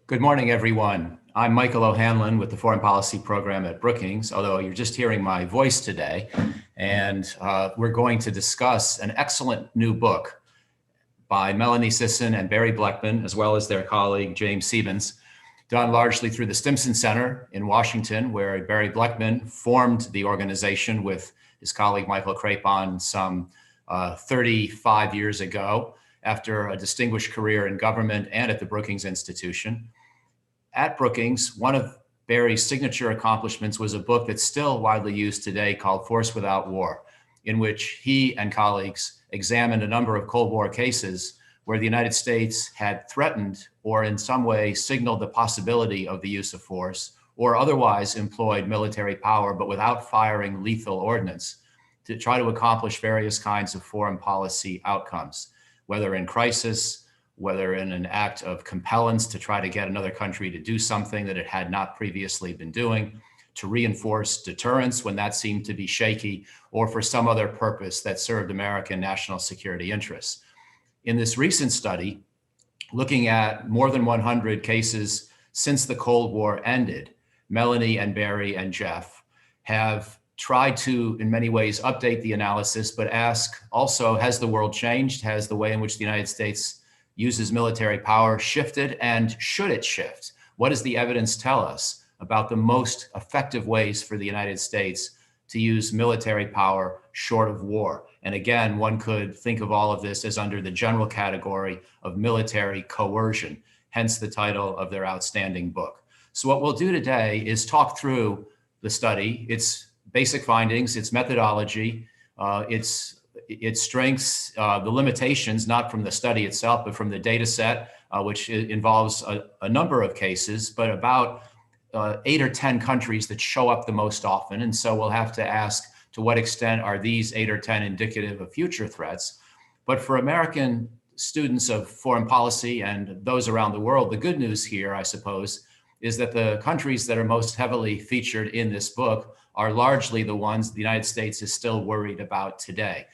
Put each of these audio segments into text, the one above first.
Good morning, everyone. I'm Michael O'Hanlon with the Foreign Policy Program at Brookings, although you're just hearing my voice today. And we're going to discuss an excellent new book by Melanie Sisson and Barry Blechman, as well as their colleague, James Stevens, done largely through the Stimson Center in Washington, where Barry Blechman formed the organization with his colleague, Michael Crapon, some 35 years ago, after a distinguished career in government and at the Brookings Institution. At Brookings, one of Barry's signature accomplishments was a book that's still widely used today called Force Without War, in which he and colleagues examined a number of Cold War cases where the United States had threatened or in some way signaled the possibility of the use of force or otherwise employed military power, but without firing lethal ordnance to try to accomplish various kinds of foreign policy outcomes, whether in crisis, whether in an act of compellence to try to get another country to do something that it had not previously been doing, to reinforce deterrence when that seemed to be shaky, or for some other purpose that served American national security interests. In this recent study, looking at more than 100 cases since the Cold War ended, Melanie and Barry and Jeff have tried to, in many ways, update the analysis, but ask also, has the world changed? Has the way in which the United States uses military power shifted, and should it shift? What does the evidence tell us about the most effective ways for the United States to use military power short of war? And again, one could think of all of this as under the general category of military coercion, hence the title of their outstanding book. So what we'll do today is talk through the study, its basic findings, its methodology, its strengths, the limitations, not from the study itself, but from the data set, which involves a number of cases, but about 8 or 10 countries that show up the most often. And so we'll have to ask, to what extent are these 8 or 10 indicative of future threats? But for American students of foreign policy and those around the world, the good news here, I suppose, is that the countries that are most heavily featured in this book are largely the ones the United States is still worried about today.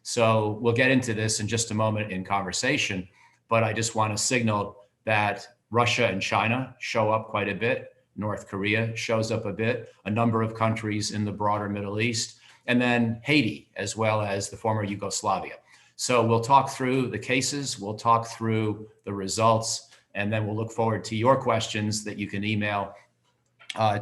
So we'll get into this in just a moment in conversation, but I just want to signal that Russia and China show up quite a bit. North Korea shows up a bit, a number of countries in the broader Middle East, and then Haiti, as well as the former Yugoslavia. So we'll talk through the cases, we'll talk through the results, and then we'll look forward to your questions that you can email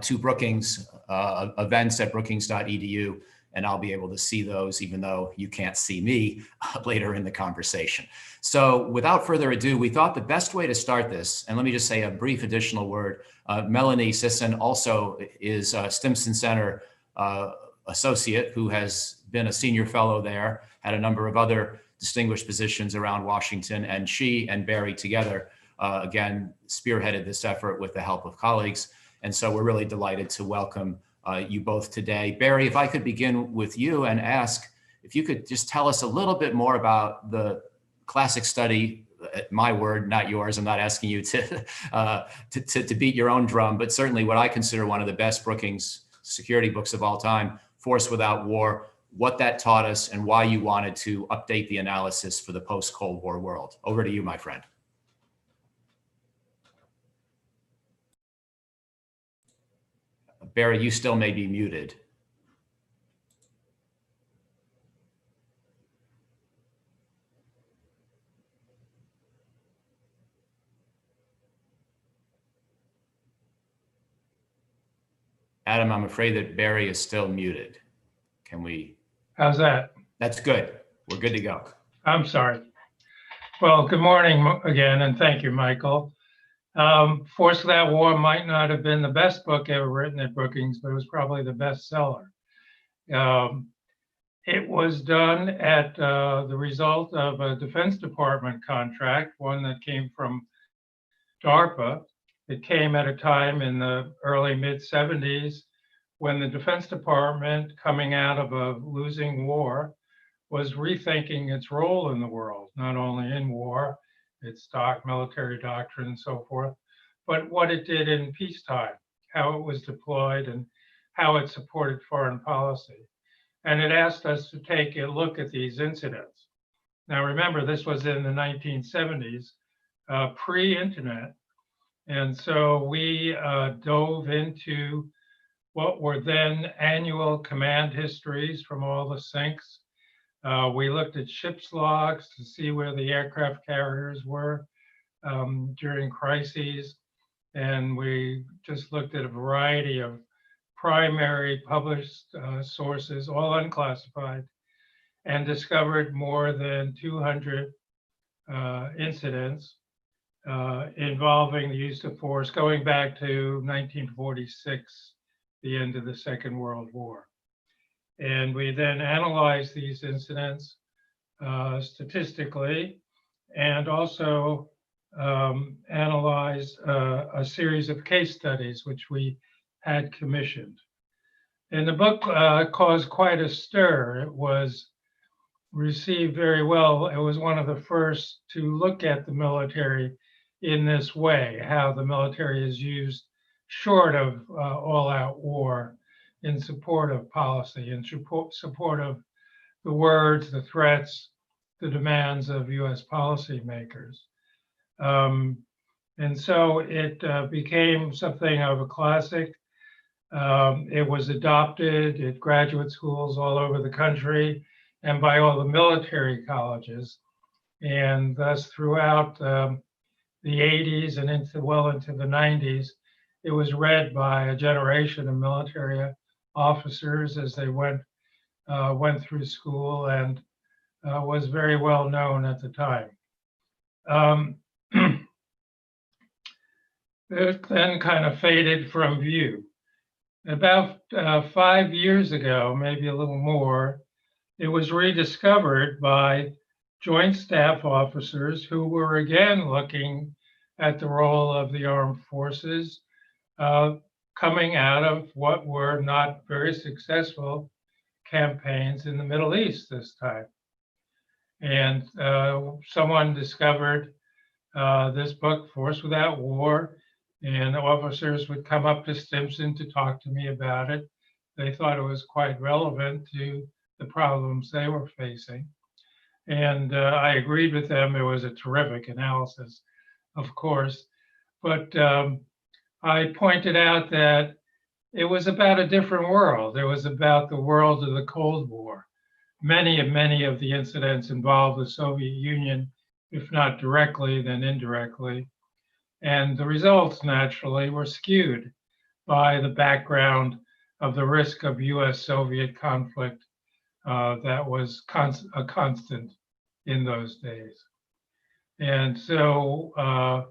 to Brookings, events@brookings.edu, and I'll be able to see those even though you can't see me later in the conversation. So without further ado, we thought the best way to start this, and let me just say a brief additional word, Melanie Sisson also is a Stimson Center associate who has been a senior fellow there, had a number of other distinguished positions around Washington, and she and Barry together, again, spearheaded this effort with the help of colleagues. And so we're really delighted to welcome you both today. Barry, if I could begin with you and ask if you could just tell us a little bit more about the classic study, my word, not yours. I'm not asking you to beat your own drum, but certainly what I consider one of the best Brookings security books of all time, Force Without War, what that taught us and why you wanted to update the analysis for the post-Cold War world. Over to you, my friend. Barry, you still may be muted. Adam, I'm afraid that Barry is still muted. Can we? How's that? That's good. We're good to go. I'm sorry. Well, good morning again, and thank you, Michael. Force Without War might not have been the best book ever written at Brookings, but it was probably the bestseller. It was done at the result of a Defense Department contract, one that came from DARPA. It came at a time in the early mid-70s when the Defense Department, coming out of a losing war, was rethinking its role in the world, not only in war, its military doctrine and so forth, but what it did in peacetime, how it was deployed and how it supported foreign policy. And it asked us to take a look at these incidents. Now remember, this was in the 1970s, pre-internet, And so we dove into what were then annual command histories from all the sinks. We looked at ship's logs to see where the aircraft carriers were during crises. And we just looked at a variety of primary published sources, all unclassified, and discovered more than 200 incidents involving the use of force going back to 1946, the end of the Second World War. And we then analyzed these incidents statistically and also analyzed a series of case studies which we had commissioned. And the book caused quite a stir. It was received very well. It was one of the first to look at the military in this way, how the military is used short of all-out war in support of policy, in support of the words, the threats, the demands of US policymakers. And so it became something of a classic. It was adopted at graduate schools all over the country and by all the military colleges. And thus throughout the 80s and well into the 90s, it was read by a generation of military officers as they went through school, and was very well known at the time. It then kind of faded from view. About 5 years ago, maybe a little more, it was rediscovered by Joint Staff officers who were again looking at the role of the armed forces coming out of what were not very successful campaigns in the Middle East this time. And someone discovered this book, Force Without War, and officers would come up to Stimson to talk to me about it. They thought it was quite relevant to the problems they were facing. And I agreed with them. It was a terrific analysis, of course. But I pointed out that it was about a different world. It was about the world of the Cold War. Many of the incidents involved the Soviet Union, if not directly, then indirectly. And the results, naturally, were skewed by the background of the risk of US-Soviet conflict that was a constant in those days. And so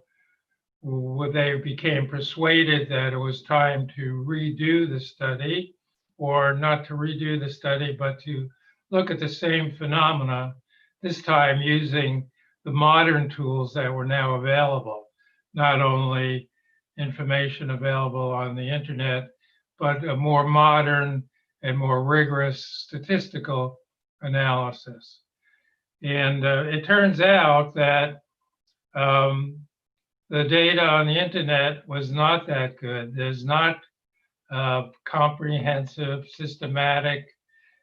they became persuaded that it was time to redo the study, or not to redo the study, but to look at the same phenomena, this time using the modern tools that were now available, not only information available on the internet, but a more modern and more rigorous statistical analysis. And it turns out that the data on the internet was not that good. There's not comprehensive, systematic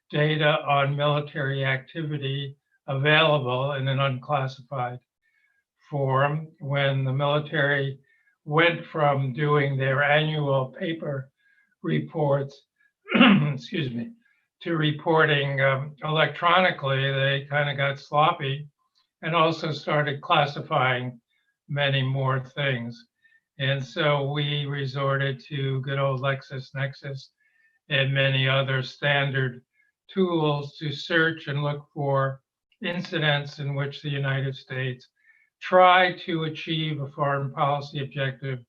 data on military activity available in an unclassified form. When the military went from doing their annual paper reports, excuse me, to reporting electronically, they kind of got sloppy and also started classifying many more things. And so we resorted to good old LexisNexis and many other standard tools to search and look for incidents in which the United States tried to achieve a foreign policy objective,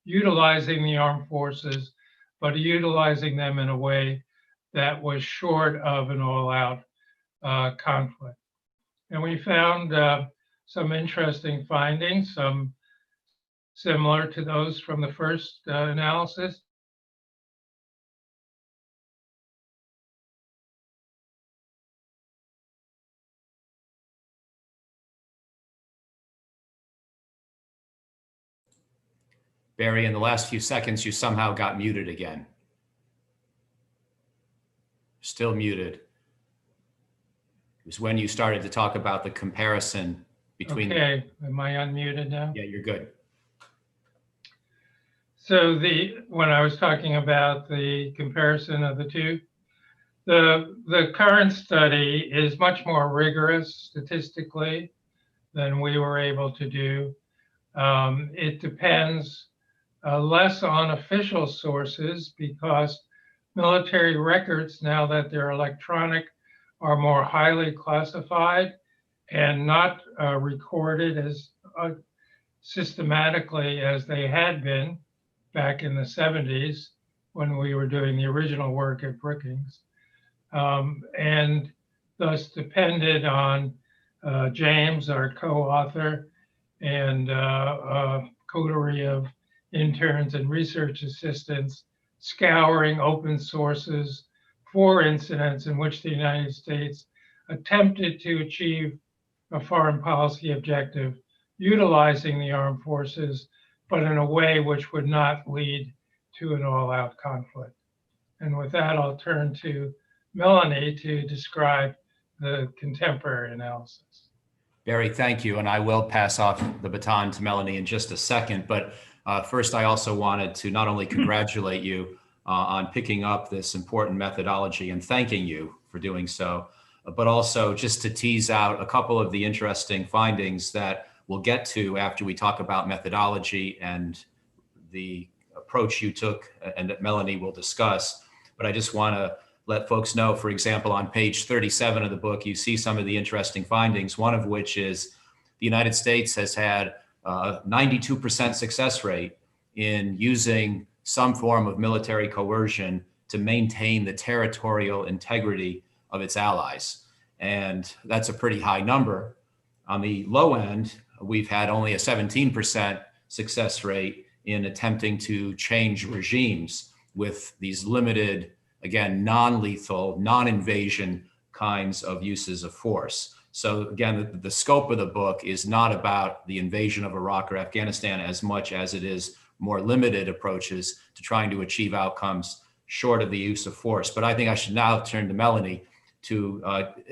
utilizing the armed forces, but utilizing them in a way that was short of an all-out conflict. And we found some interesting findings, some similar to those from the first analysis. Barry, in the last few seconds, you somehow got muted again. Still muted. It was when you started to talk about the comparison between. Okay, am I unmuted now? Yeah, you're good. So when I was talking about the comparison of the two, the current study is much more rigorous statistically than we were able to do. It depends less on official sources because military records, now that they're electronic, are more highly classified and not recorded as systematically as they had been back in the 70s when we were doing the original work at Brookings, and thus depended on James, our co-author, and a coterie of interns and research assistants scouring open sources for incidents in which the United States attempted to achieve a foreign policy objective utilizing the armed forces, but in a way which would not lead to an all-out conflict. And with that, I'll turn to Melanie to describe the contemporary analysis. Barry, thank you. And I will pass off the baton to Melanie in just a second. But first, I also wanted to not only congratulate you on picking up this important methodology and thanking you for doing so, but also just to tease out a couple of the interesting findings that we'll get to after we talk about methodology and the approach you took and that Melanie will discuss. But I just want to let folks know, for example, on page 37 of the book, you see some of the interesting findings, one of which is the United States has had a 92% success rate in using some form of military coercion to maintain the territorial integrity of its allies. And that's a pretty high number. On the low end, we've had only a 17% success rate in attempting to change regimes with these limited, again, non-lethal, non-invasion kinds of uses of force. So again, the scope of the book is not about the invasion of Iraq or Afghanistan as much as it is more limited approaches to trying to achieve outcomes short of the use of force. But I think I should now turn to Melanie to,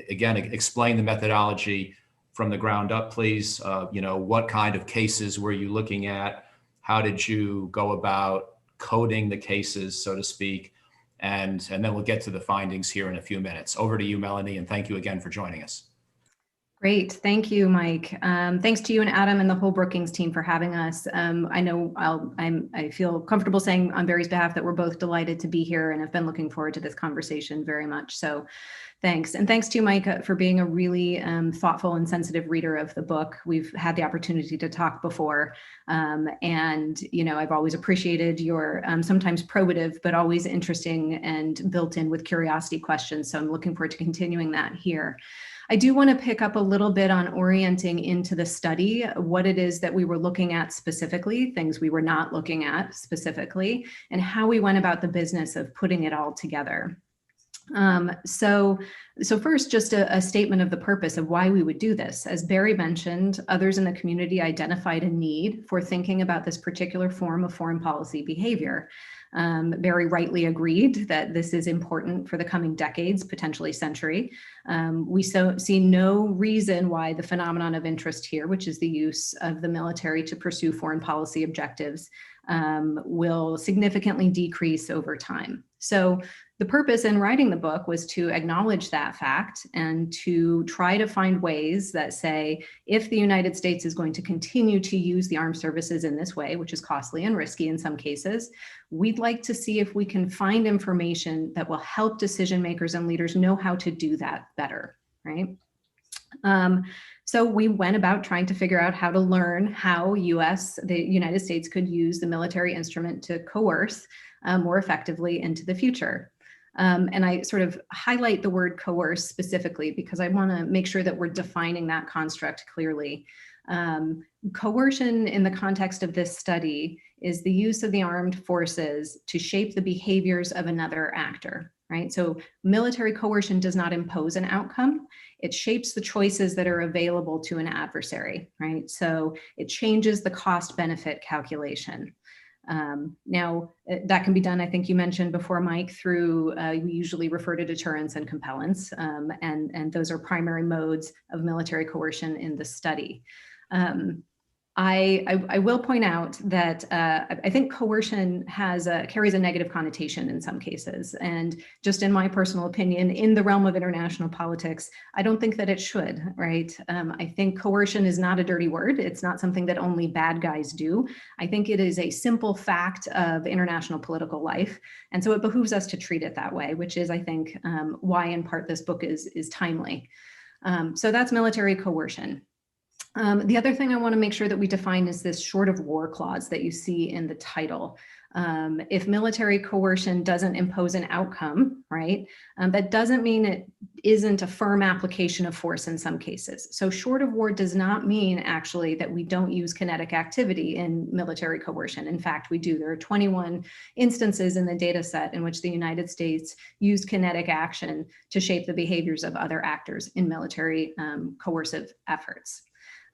again, explain the methodology from the ground up, please. What kind of cases were you looking at? How did you go about coding the cases, so to speak? And then we'll get to the findings here in a few minutes. Over to you, Melanie, and thank you again for joining us. Great. Thank you, Mike. Thanks to you and Adam and the whole Brookings team for having us. I know I feel comfortable saying on Barry's behalf that we're both delighted to be here and have been looking forward to this conversation very much. So thanks. And thanks to you, Mike, for being a really thoughtful and sensitive reader of the book. We've had the opportunity to talk before. And, I've always appreciated your sometimes probative, but always interesting and built in with curiosity questions. So I'm looking forward to continuing that here. I do want to pick up a little bit on orienting into the study, what it is that we were looking at specifically, things we were not looking at specifically, and how we went about the business of putting it all together. So first, just a statement of the purpose of why we would do this. As Barry mentioned, others in the community identified a need for thinking about this particular form of foreign policy behavior. Barry rightly agreed that this is important for the coming decades, potentially century. We see no reason why the phenomenon of interest here, which is the use of the military to pursue foreign policy objectives, will significantly decrease over time. So the purpose in writing the book was to acknowledge that fact and to try to find ways that say, if the United States is going to continue to use the armed services in this way, which is costly and risky in some cases, we'd like to see if we can find information that will help decision makers and leaders know how to do that better, right? So we went about trying to figure out how to learn how the United States could use the military instrument to coerce more effectively into the future. And I sort of highlight the word coerce specifically because I want to make sure that we're defining that construct clearly. Coercion in the context of this study is the use of the armed forces to shape the behaviors of another actor, right? So military coercion does not impose an outcome. It shapes the choices that are available to an adversary, right? So it changes the cost-benefit calculation. Now, that can be done, I think you mentioned before, Mike, through, we usually refer to deterrence and compellence, and those are primary modes of military coercion in the study. I will point out that I think coercion carries a negative connotation in some cases. And just in my personal opinion, in the realm of international politics, I don't think that it should, right? I think coercion is not a dirty word. It's not something that only bad guys do. I think it is a simple fact of international political life. And so it behooves us to treat it that way, which is, I think, why in part this book is timely. So that's military coercion. The other thing I want to make sure that we define is this short of war clause that you see in the title. If military coercion doesn't impose an outcome, right, that doesn't mean it isn't a firm application of force in some cases. So short of war does not mean actually that we don't use kinetic activity in military coercion. In fact, we do. There are 21 instances in the data set in which the United States used kinetic action to shape the behaviors of other actors in military coercive efforts.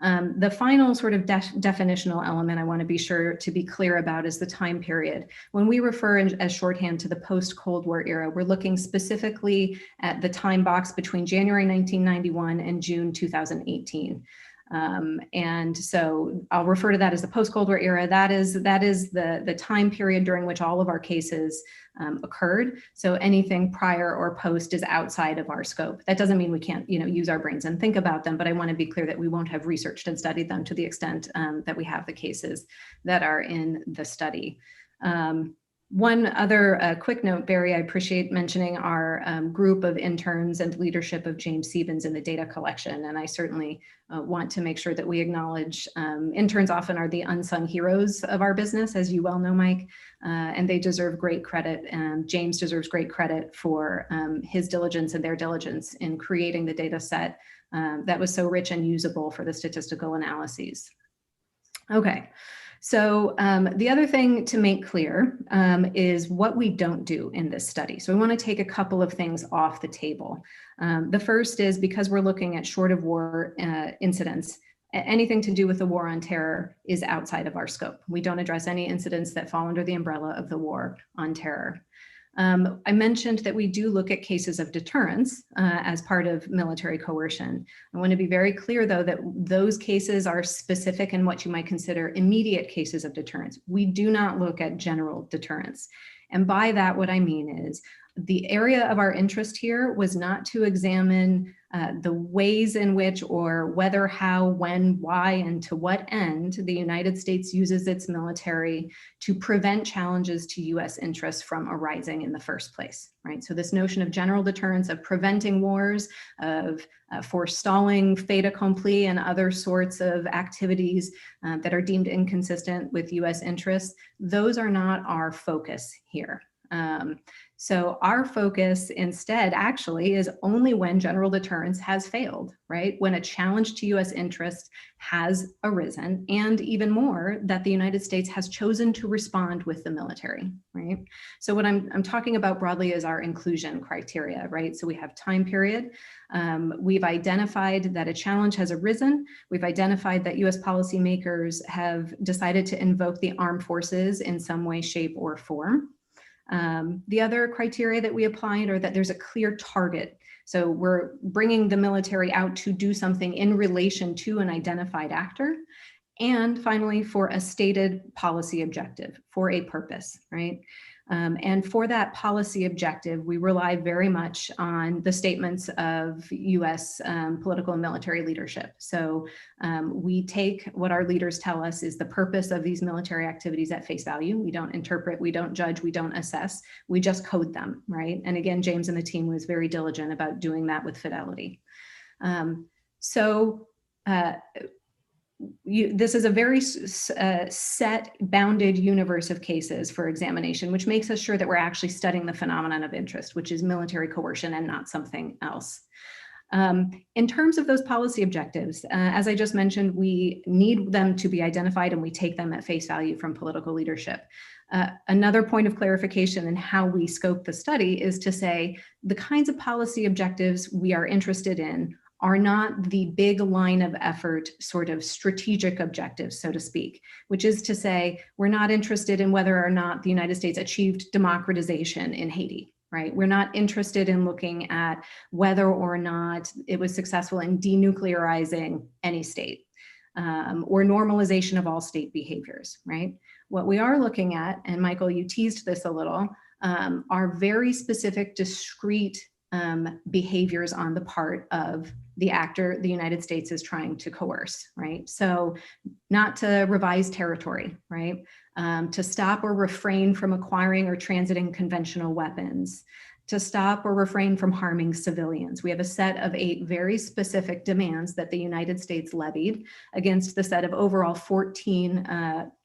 The final sort of definitional element I want to be sure to be clear about is the time period. When we refer as shorthand to the post-Cold War era, we're looking specifically at the time box between January 1991 and June 2018. And so I'll refer to that as the post-Cold War era. That is the time period during which all of our cases occurred. So anything prior or post is outside of our scope. That doesn't mean we can't, use our brains and think about them, but I want to be clear that we won't have researched and studied them to the extent that we have the cases that are in the study. One other quick note, Barry, I appreciate mentioning our group of interns and leadership of James Stevens in the data collection. And I certainly want to make sure that we acknowledge interns often are the unsung heroes of our business, as you well know, Mike, and they deserve great credit. James deserves great credit for his diligence and their diligence in creating the data set that was so rich and usable for the statistical analyses. Okay. So the other thing to make clear is what we don't do in this study. So we want to take a couple of things off the table. The first is because we're looking at short of war incidents, anything to do with the war on terror is outside of our scope. We don't address any incidents that fall under the umbrella of the war on terror. I mentioned that we do look at cases of deterrence as part of military coercion. I want to be very clear, though, that those cases are specific in what you might consider immediate cases of deterrence. We do not look at general deterrence. And by that, what I mean is the area of our interest here was not to examine the ways in which or whether, how, when, why, and to what end the United States uses its military to prevent challenges to US interests from arising in the first place, right? So this notion of general deterrence, of preventing wars, of forestalling fait accompli and other sorts of activities that are deemed inconsistent with US interests, those are not our focus here. So our focus instead actually is only when general deterrence has failed, right? When a challenge to US interests has arisen, and even more, that the United States has chosen to respond with the military, right? So what I'm talking about broadly is our inclusion criteria, right? So we have time period. We've identified that a challenge has arisen. We've identified that US policymakers have decided to invoke the armed forces in some way, shape, or form. The other criteria that we applied are that there's a clear target. So we're bringing the military out to do something in relation to an identified actor. And finally, for a stated policy objective, for a purpose, right? And for that policy objective, we rely very much on the statements of US political and military leadership. So we take what our leaders tell us is the purpose of these military activities at face value. We don't interpret, we don't judge, we don't assess, we just code them, right? And again, James and the team was very diligent about doing that with fidelity. This is a very set, bounded universe of cases for examination, which makes us sure that we're actually studying the phenomenon of interest, which is military coercion and not something else. In terms of those policy objectives, as I just mentioned, we need them to be identified and we take them at face value from political leadership. Another point of clarification in how we scope the study is to say the kinds of policy objectives we are interested in are not the big line of effort sort of strategic objectives, so to speak, which is to say, we're not interested in whether or not the United States achieved democratization in Haiti, right? We're not interested in looking at whether or not it was successful in denuclearizing any state. or normalization of all state behaviors, right? What we are looking at, and Michael, you teased this a little, are very specific, discrete behaviors on the part of the actor the United States is trying to coerce, right? So not to revise territory, right? To stop or refrain from acquiring or transiting conventional weapons, to stop or refrain from harming civilians. We have a set of 8 very specific demands that the United States levied against the set of overall 14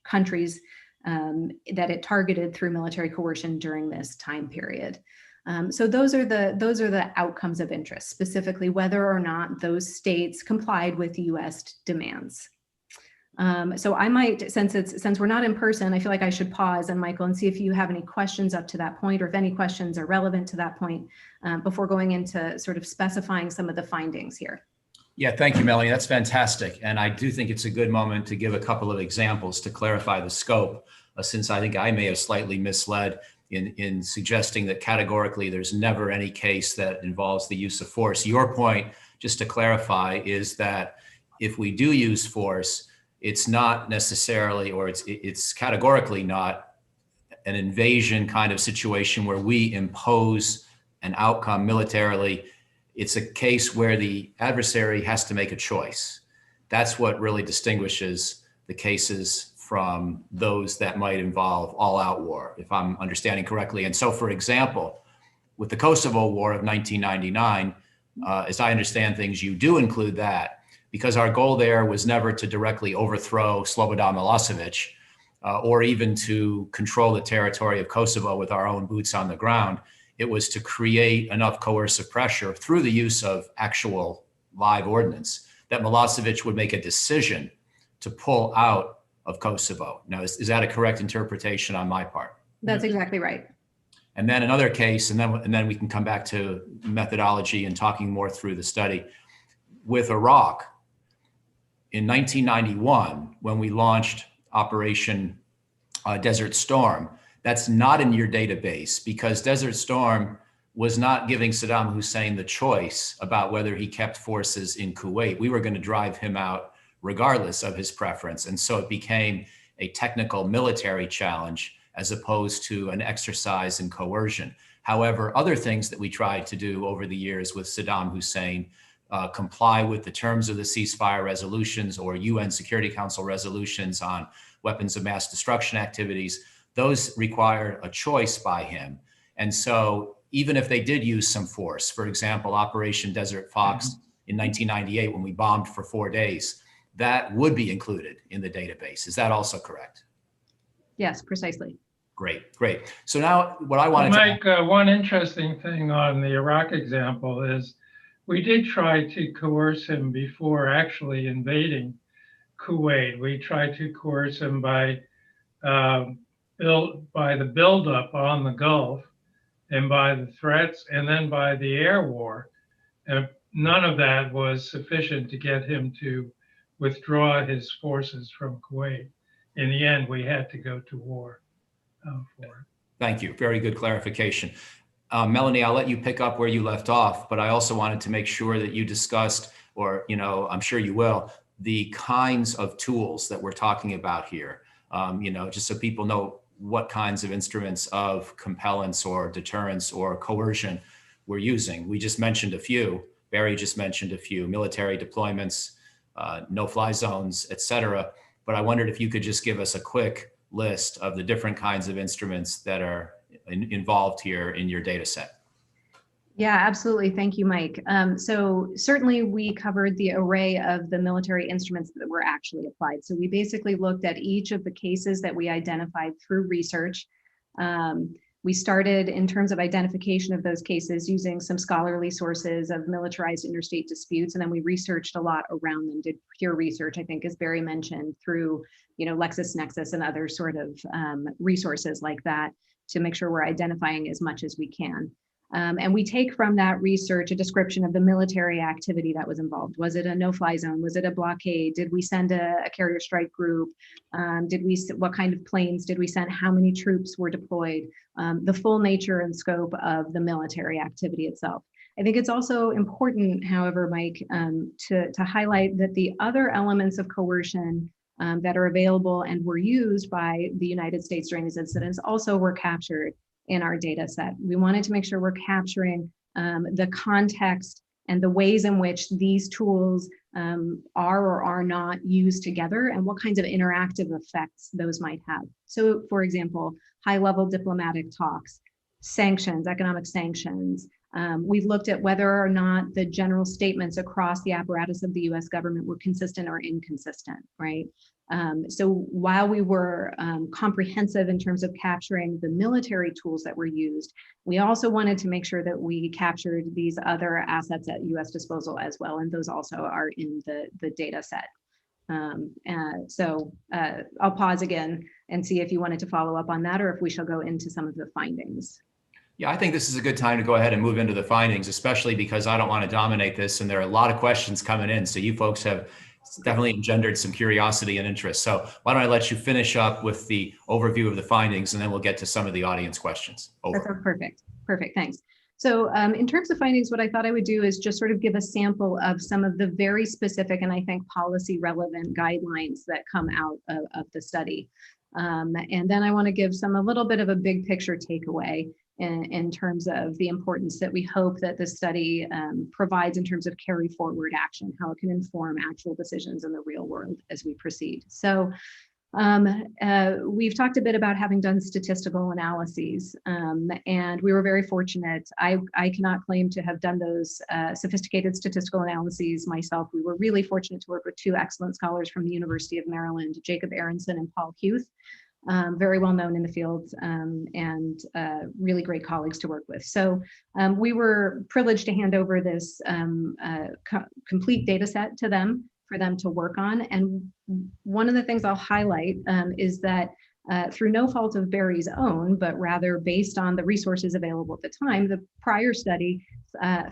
countries that it targeted through military coercion during this time period. So those are the outcomes of interest, specifically whether or not those states complied with US demands. So I might, since we're not in person, I feel like I should pause, and Michael, and see if you have any questions up to that point, or if any questions are relevant to that point, before going into sort of specifying some of the findings here. Yeah, thank you, Melanie. That's fantastic. And I do think it's a good moment to give a couple of examples to clarify the scope, since I think I may have slightly misled in suggesting that categorically there's never any case that involves the use of force. Your point, just to clarify, is that if we do use force, it's not necessarily, or it's categorically not an invasion kind of situation where we impose an outcome militarily. It's a case where the adversary has to make a choice. That's what really distinguishes the cases from those that might involve all-out war, if I'm understanding correctly. And so, for example, with the Kosovo War of 1999, as I understand things, you do include that, because our goal there was never to directly overthrow Slobodan Milosevic, or even to control the territory of Kosovo with our own boots on the ground. It was to create enough coercive pressure through the use of actual live ordnance that Milosevic would make a decision to pull out of Kosovo. Now, is that a correct interpretation on my part? That's exactly right. And then another case, and then we can come back to methodology and talking more through the study. With Iraq, in 1991, when we launched Operation Desert Storm, that's not in your database, because Desert Storm was not giving Saddam Hussein the choice about whether he kept forces in Kuwait. We were going to drive him out regardless of his preference. And so it became a technical military challenge as opposed to an exercise in coercion. However, other things that we tried to do over the years with Saddam Hussein, comply with the terms of the ceasefire resolutions or UN Security Council resolutions on weapons of mass destruction activities, those required a choice by him. And so even if they did use some force, for example, Operation Desert Fox in 1998, when we bombed for 4 days, that would be included in the database. Is that also correct? Yes, precisely. Great, great. So now what I wanted Mike, one interesting thing on the Iraq example is we did try to coerce him before actually invading Kuwait. We tried to coerce him by the buildup on the Gulf, and by the threats, and then by the air war. None of that was sufficient to get him to withdraw his forces from Kuwait. In the end, we had to go to war for it. Thank you. Very good clarification. Melanie, I'll let you pick up where you left off, but I also wanted to make sure that you discussed, or I'm sure you will, the kinds of tools that we're talking about here. Just so people know what kinds of instruments of compellence or deterrence or coercion we're using. We just mentioned a few. Barry just mentioned a few: military deployments, no-fly zones, et cetera. But I wondered if you could just give us a quick list of the different kinds of instruments that are involved here in your data set. Yeah, absolutely. Thank you, Mike. So certainly we covered the array of the military instruments that were actually applied. So we basically looked at each of the cases that we identified through research. We started in terms of identification of those cases using some scholarly sources of militarized interstate disputes, and then we researched a lot around them, did peer research, I think, as Barry mentioned, through LexisNexis and other sort of resources like that to make sure we're identifying as much as we can. And we take from that research a description of the military activity that was involved. Was it a no-fly zone? Was it a blockade? Did we send a carrier strike group? What kind of planes did we send? How many troops were deployed? The full nature and scope of the military activity itself. I think it's also important, however, Mike, to highlight that the other elements of coercion that are available and were used by the United States during these incidents also were captured in our data set. We wanted to make sure we're capturing the context and the ways in which these tools are or are not used together and what kinds of interactive effects those might have. So, for example, high-level diplomatic talks, sanctions, economic sanctions. We've looked at whether or not the general statements across the apparatus of the US government were consistent or inconsistent, right? So while we were comprehensive in terms of capturing the military tools that were used, we also wanted to make sure that we captured these other assets at US disposal as well, and those also are in the data set. So I'll pause again and see if you wanted to follow up on that or if we shall go into some of the findings. Yeah, I think this is a good time to go ahead and move into the findings, especially because I don't want to dominate this and there are a lot of questions coming in. So you folks have definitely engendered some curiosity and interest. So why don't I let you finish up with the overview of the findings and then we'll get to some of the audience questions. Over. That's perfect. Perfect. Thanks. So in terms of findings, what I thought I would do is just sort of give a sample of some of the very specific and I think policy relevant guidelines that come out of the study. And then I want to give a little bit of a big picture takeaway in terms of the importance that we hope that this study provides in terms of carry forward action, how it can inform actual decisions in the real world as we proceed. So we've talked a bit about having done statistical analyses, and we were very fortunate. I cannot claim to have done those sophisticated statistical analyses myself. We were really fortunate to work with two excellent scholars from the University of Maryland, Jacob Aronson and Paul Huth. Very well known in the field and really great colleagues to work with. So we were privileged to hand over this complete data set to them for them to work on. And one of the things I'll highlight is that through no fault of Barry's own, but rather based on the resources available at the time, the prior study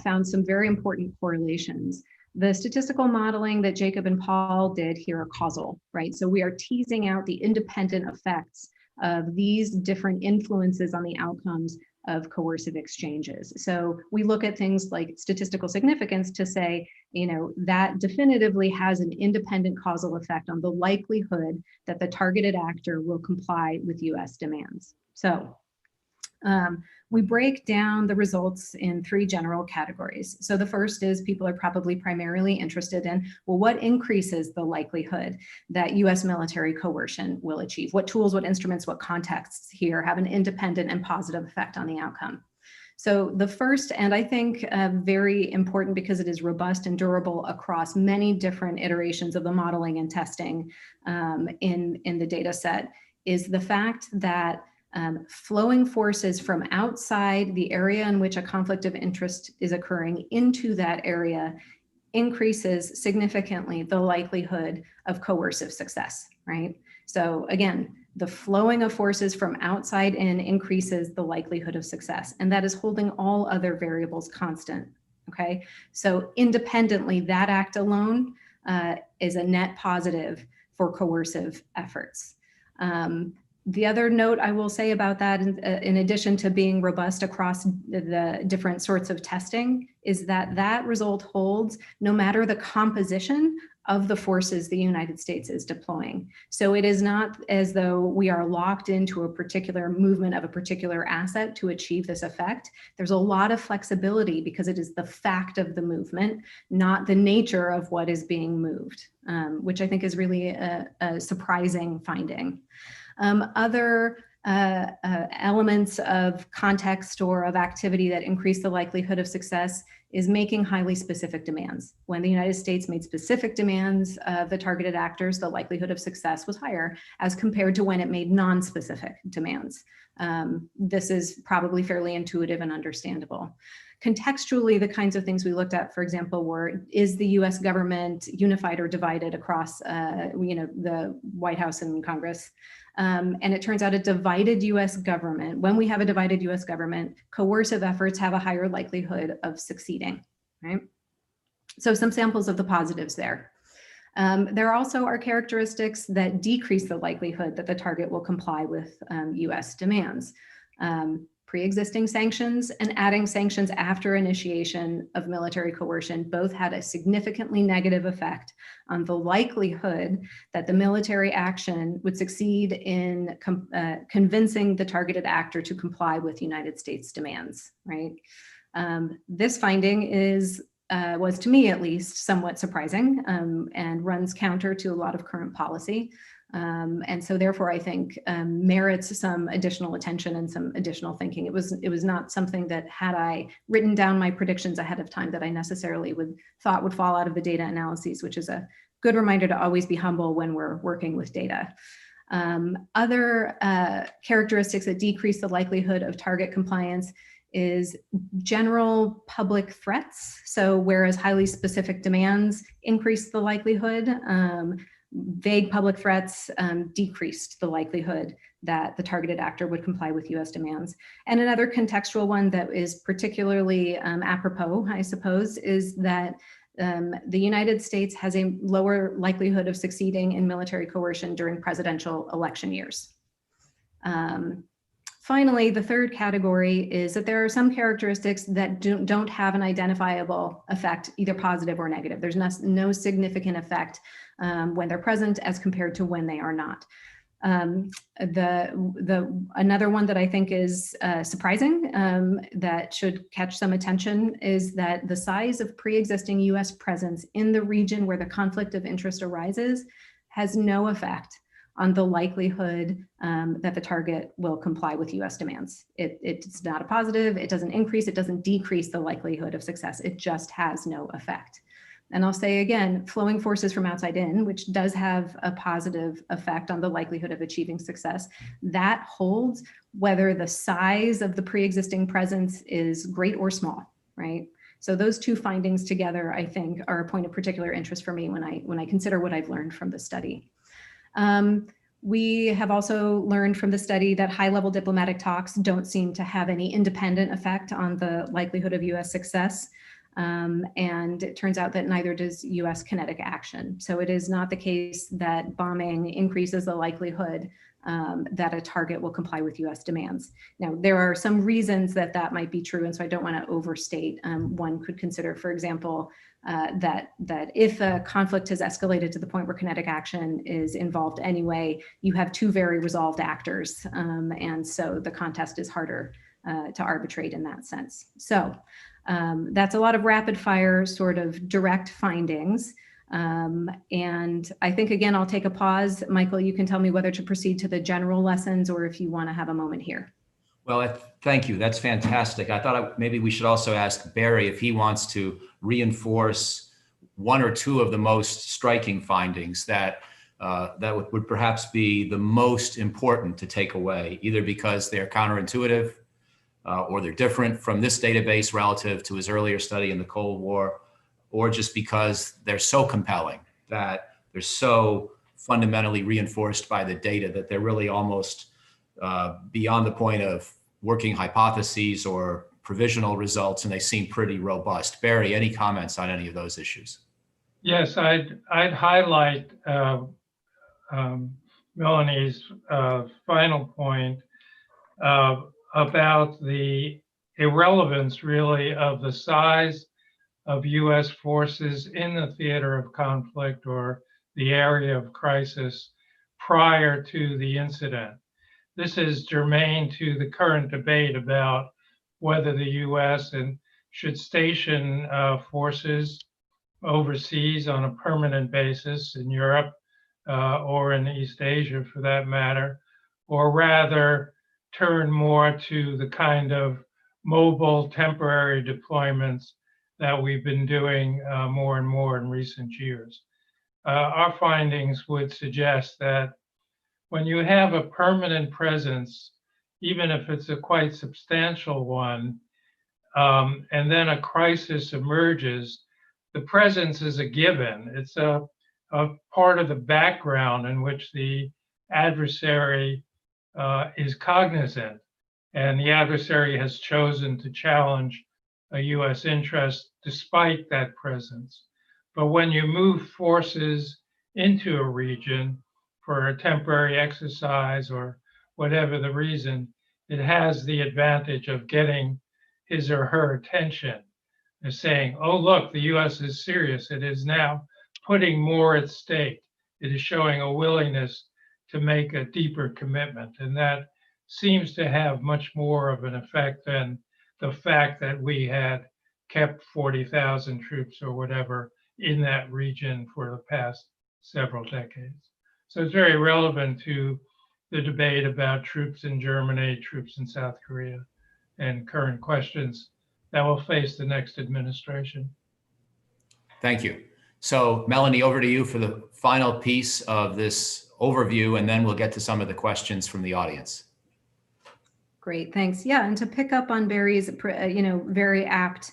found some very important correlations. The statistical modeling that Jacob and Paul did here are causal, right? So we are teasing out the independent effects of these different influences on the outcomes of coercive exchanges. So we look at things like statistical significance to say, that definitively has an independent causal effect on the likelihood that the targeted actor will comply with US demands. So we break down the results in three general categories. So the first is people are probably primarily interested in, well, what increases the likelihood that US military coercion will achieve? What tools, what instruments, what contexts here have an independent and positive effect on the outcome? So the first, and I think very important because it is robust and durable across many different iterations of the modeling and testing in the data set, is the fact that flowing forces from outside the area in which a conflict of interest is occurring into that area increases significantly the likelihood of coercive success, right? So again, the flowing of forces from outside in increases the likelihood of success, and that is holding all other variables constant, okay? So independently, that act alone is a net positive for coercive efforts. The other note I will say about that, in addition to being robust across the different sorts of testing, is that that result holds no matter the composition of the forces the United States is deploying. So it is not as though we are locked into a particular movement of a particular asset to achieve this effect. There's a lot of flexibility because it is the fact of the movement, not the nature of what is being moved, which I think is really a surprising finding. Other elements of context or of activity that increase the likelihood of success is making highly specific demands. When the United States made specific demands of the targeted actors, the likelihood of success was higher as compared to when it made non-specific demands. This is probably fairly intuitive and understandable. Contextually, the kinds of things we looked at, for example, were, is the US government unified or divided across the White House and Congress? And it turns out a divided US government, when we have a divided US government, coercive efforts have a higher likelihood of succeeding, right? So some samples of the positives there. There also are characteristics that decrease the likelihood that the target will comply with US demands. pre-existing sanctions and adding sanctions after initiation of military coercion both had a significantly negative effect on the likelihood that the military action would succeed in convincing the targeted actor to comply with United States demands, right? This finding was to me at least somewhat surprising and runs counter to a lot of current policy. And so therefore, I think merits some additional attention and some additional thinking. It was not something that, had I written down my predictions ahead of time, that I necessarily thought would fall out of the data analyses, which is a good reminder to always be humble when we're working with data. Other characteristics that decrease the likelihood of target compliance is general public threats. So whereas highly specific demands increase the likelihood, vague public threats decreased the likelihood that the targeted actor would comply with US demands. And another contextual one that is particularly apropos, I suppose, is that the United States has a lower likelihood of succeeding in military coercion during presidential election years. Finally, the third category is that there are some characteristics that don't have an identifiable effect, either positive or negative. There's no significant effect when they're present as compared to when they are not. Another one that I think is surprising that should catch some attention is that the size of pre-existing US presence in the region where the conflict of interest arises has no effect on the likelihood that the target will comply with US demands. It's not a positive, it doesn't increase, it doesn't decrease the likelihood of success, it just has no effect. And I'll say again, flowing forces from outside in, which does have a positive effect on the likelihood of achieving success, that holds whether the size of the pre-existing presence is great or small, right? So those two findings together, I think, are a point of particular interest for me when I consider what I've learned from the study. We have also learned from the study that high-level diplomatic talks don't seem to have any independent effect on the likelihood of US success. And it turns out that neither does US kinetic action. So it is not the case that bombing increases the likelihood that a target will comply with US demands. Now, there are some reasons that that might be true, and so I don't want to overstate. One could consider, for example, that if a conflict has escalated to the point where kinetic action is involved anyway, you have two very resolved actors, and so the contest is harder to arbitrate in that sense. So that's a lot of rapid fire sort of direct findings. And I think, again, I'll take a pause. Michael, you can tell me whether to proceed to the general lessons or if you want to have a moment here. Well, thank you. That's fantastic. I thought maybe we should also ask Barry if he wants to reinforce one or two of the most striking findings that would perhaps be the most important to take away, either because they're counterintuitive or they're different from this database relative to his earlier study in the Cold War, or just because they're so compelling, that they're so fundamentally reinforced by the data that they're really almost beyond the point of working hypotheses or provisional results, and they seem pretty robust. Barry, any comments on any of those issues? Yes, I'd highlight Melanie's final point about the irrelevance, really, of the size of US forces in the theater of conflict or the area of crisis prior to the incident. This is germane to the current debate about whether the US should station forces overseas on a permanent basis in Europe or in East Asia for that matter, or rather turn more to the kind of mobile temporary deployments that we've been doing more and more in recent years. Our findings would suggest that when you have a permanent presence, even if it's a quite substantial one, and then a crisis emerges, the presence is a given. It's a part of the background in which the adversary is cognizant, and the adversary has chosen to challenge a US interest despite that presence. But when you move forces into a region for a temporary exercise or whatever the reason, it has the advantage of getting his or her attention. They're saying, oh, look, the US is serious. It is now putting more at stake. It is showing a willingness to make a deeper commitment. And that seems to have much more of an effect than the fact that we had kept 40,000 troops or whatever in that region for the past several decades. So it's very relevant to the debate about troops in Germany, troops in South Korea, and current questions that will face the next administration. Thank you. So Melanie, over to you for the final piece of this overview, and then we'll get to some of the questions from the audience. Great, thanks. Yeah, and to pick up on Barry's, very apt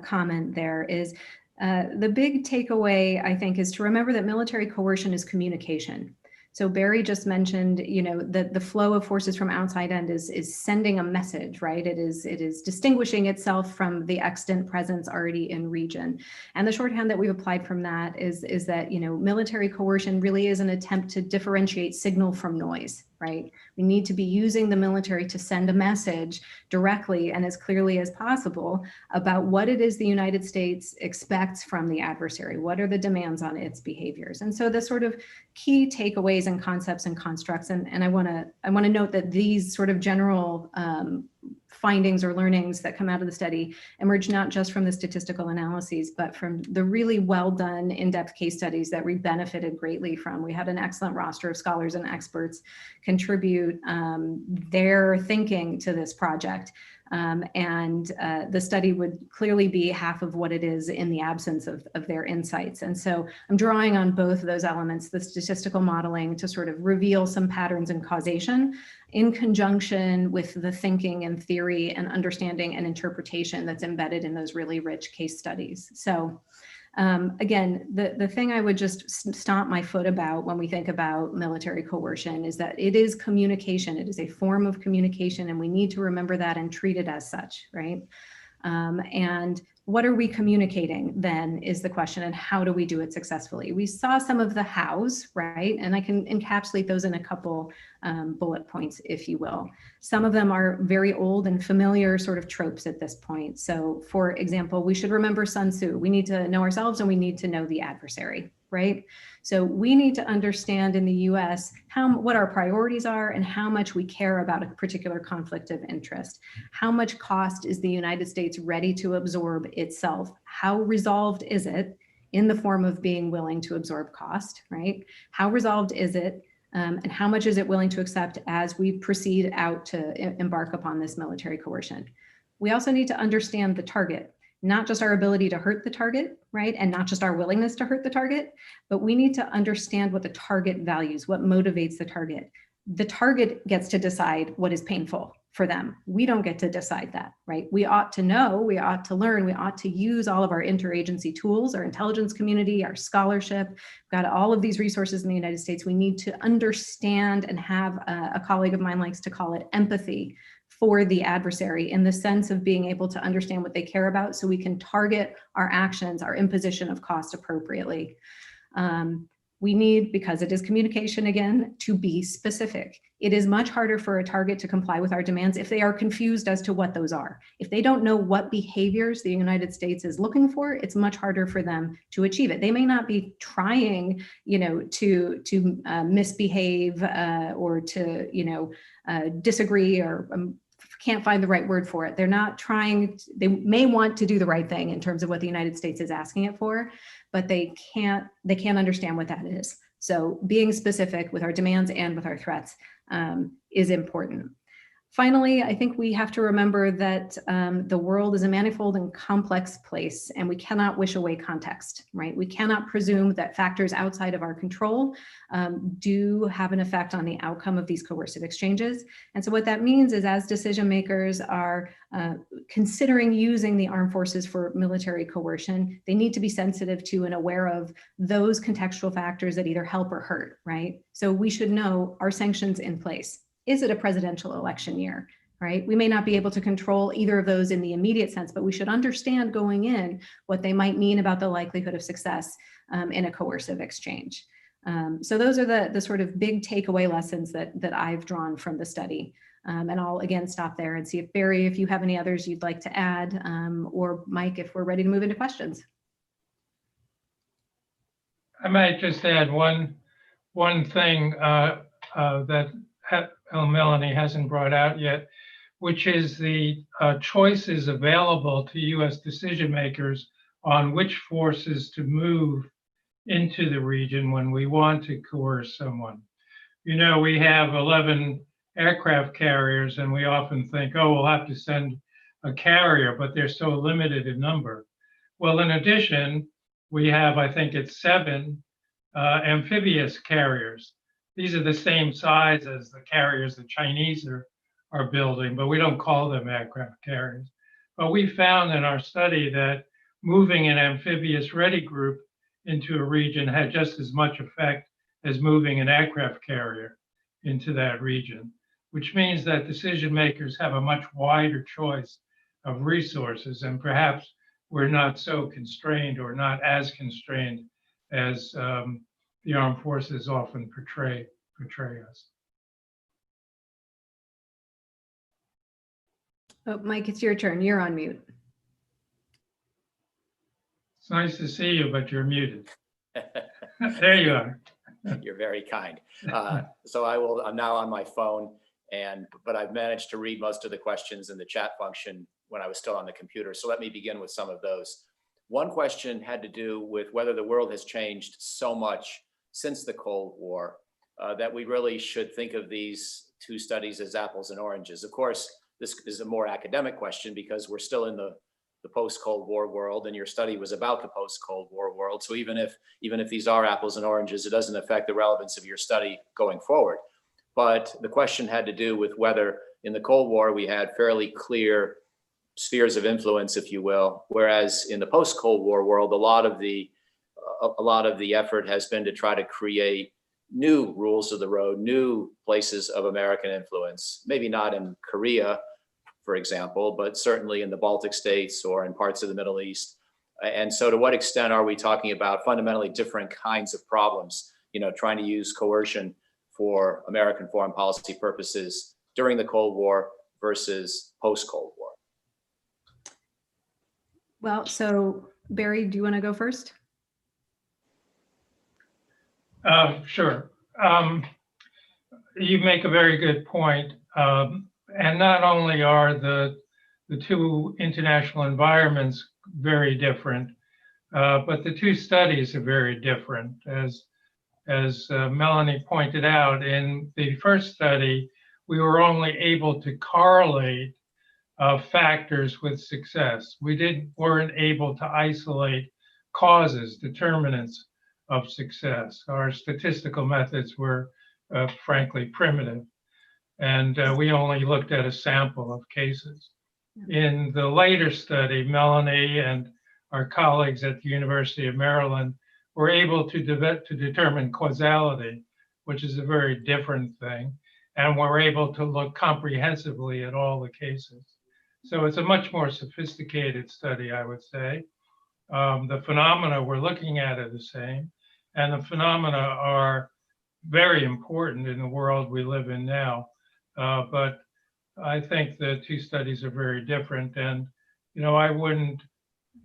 comment there is the big takeaway, I think, is to remember that military coercion is communication. So Barry just mentioned, that the flow of forces from outside in is sending a message, right? It is distinguishing itself from the extant presence already in region. And the shorthand that we've applied from that is that, military coercion really is an attempt to differentiate signal from noise, right? We need to be using the military to send a message directly and as clearly as possible about what it is the United States expects from the adversary. What are the demands on its behaviors? And so the sort of key takeaways and concepts and constructs, and I want to note that these sort of general findings or learnings that come out of the study emerge not just from the statistical analyses, but from the really well done in-depth case studies that we benefited greatly from. We had an excellent roster of scholars and experts contribute their thinking to this project. The study would clearly be half of what it is in the absence of their insights. And so I'm drawing on both of those elements, the statistical modeling to sort of reveal some patterns in causation in conjunction with the thinking and theory and understanding and interpretation that's embedded in those really rich case studies. So again, the thing I would just stomp my foot about when we think about military coercion is that it is communication. It is a form of communication, and we need to remember that and treat it as such, right? And what are we communicating then is the question, and how do we do it successfully? We saw some of the hows, right? And I can encapsulate those in a couple bullet points, if you will. Some of them are very old and familiar sort of tropes at this point. So for example, we should remember Sun Tzu. We need to know ourselves and we need to know the adversary, right? So we need to understand in the US what our priorities are and how much we care about a particular conflict of interest. How much cost is the United States ready to absorb itself? How resolved is it in the form of being willing to absorb cost, right? How resolved is it? And how much is it willing to accept as we proceed out to embark upon this military coercion? We also need to understand the target, not just our ability to hurt the target, right? And not just our willingness to hurt the target, but we need to understand what the target values, what motivates the target. The target gets to decide what is painful for them. We don't get to decide that, right? We ought to know, we ought to learn, we ought to use all of our interagency tools, our intelligence community, our scholarship. We've got all of these resources in the United States. We need to understand and have a colleague of mine likes to call it empathy for the adversary, in the sense of being able to understand what they care about so we can target our actions, our imposition of cost appropriately. We need, because it is communication again, to be specific. It is much harder for a target to comply with our demands if they are confused as to what those are. If they don't know what behaviors the United States is looking for, it's much harder for them to achieve it. They may not be trying, to misbehave or to, disagree or can't find the right word for it. They're not trying, they may want to do the right thing in terms of what the United States is asking it for, but they can't understand what that is. So being specific with our demands and with our threats is important. Finally, I think we have to remember that the world is a manifold and complex place, and we cannot wish away context, right? We cannot presume that factors outside of our control do have an effect on the outcome of these coercive exchanges. And so what that means is, as decision makers are considering using the armed forces for military coercion, they need to be sensitive to and aware of those contextual factors that either help or hurt, right? So we should know, are sanctions in place? Is it a presidential election year, right? We may not be able to control either of those in the immediate sense, but we should understand going in what they might mean about the likelihood of success in a coercive exchange. So those are the sort of big takeaway lessons that I've drawn from the study. And I'll again stop there and see if Barry, if you have any others you'd like to add, or Mike, if we're ready to move into questions. I might just add one thing that Melanie hasn't brought out yet, which is the choices available to U.S. decision makers on which forces to move into the region when we want to coerce someone. You know, we have 11 aircraft carriers, and we often think, oh, we'll have to send a carrier, but they're so limited in number. Well, in addition, we have, I think it's 7 amphibious carriers. These are the same size as the carriers the Chinese are building, but we don't call them aircraft carriers. But we found in our study that moving an amphibious ready group into a region had just as much effect as moving an aircraft carrier into that region, which means that decision makers have a much wider choice of resources, and perhaps we're not so constrained or not as constrained as the armed forces often portray us. Oh, Mike, it's your turn. You're on mute. It's nice to see you, but you're muted. There you are. You're very kind. So I'm now on my phone, but I've managed to read most of the questions in the chat function when I was still on the computer. So let me begin with some of those. One question had to do with whether the world has changed so much since the Cold War that we really should think of these two studies as apples and oranges. Of course, this is a more academic question because we're still in the post-Cold War world, and your study was about the post-Cold War world. So even if these are apples and oranges, it doesn't affect the relevance of your study going forward. But the question had to do with whether in the Cold War we had fairly clear spheres of influence, if you will, whereas in the post-Cold War world, a lot of the effort has been to try to create new rules of the road, new places of American influence, maybe not in Korea, for example, but certainly in the Baltic states or in parts of the Middle East. And so to what extent are we talking about fundamentally different kinds of problems, trying to use coercion for American foreign policy purposes during the Cold War versus post-Cold War? Well, so Barry, do you want to go first? Sure. You make a very good point. And not only are the two international environments very different, but the two studies are very different. As Melanie pointed out, in the first study, we were only able to correlate factors with success. We weren't able to isolate causes, determinants of success. Our statistical methods were frankly primitive, and we only looked at a sample of cases. In the later study, Melanie and our colleagues at the University of Maryland were able to determine causality, which is a very different thing, and were able to look comprehensively at all the cases. So it's a much more sophisticated study, I would say. The phenomena we're looking at are the same, and the phenomena are very important in the world we live in now. But I think the two studies are very different, and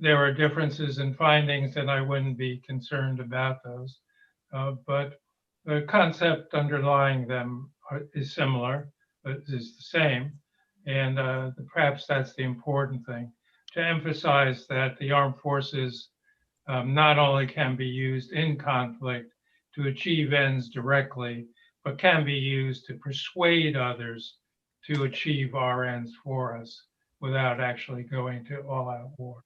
there are differences in findings, and I wouldn't be concerned about those. But the concept underlying them is similar, but is the same. And perhaps that's the important thing, to emphasize that the armed forces not only can be used in conflict to achieve ends directly, but can be used to persuade others to achieve our ends for us without actually going to all-out war.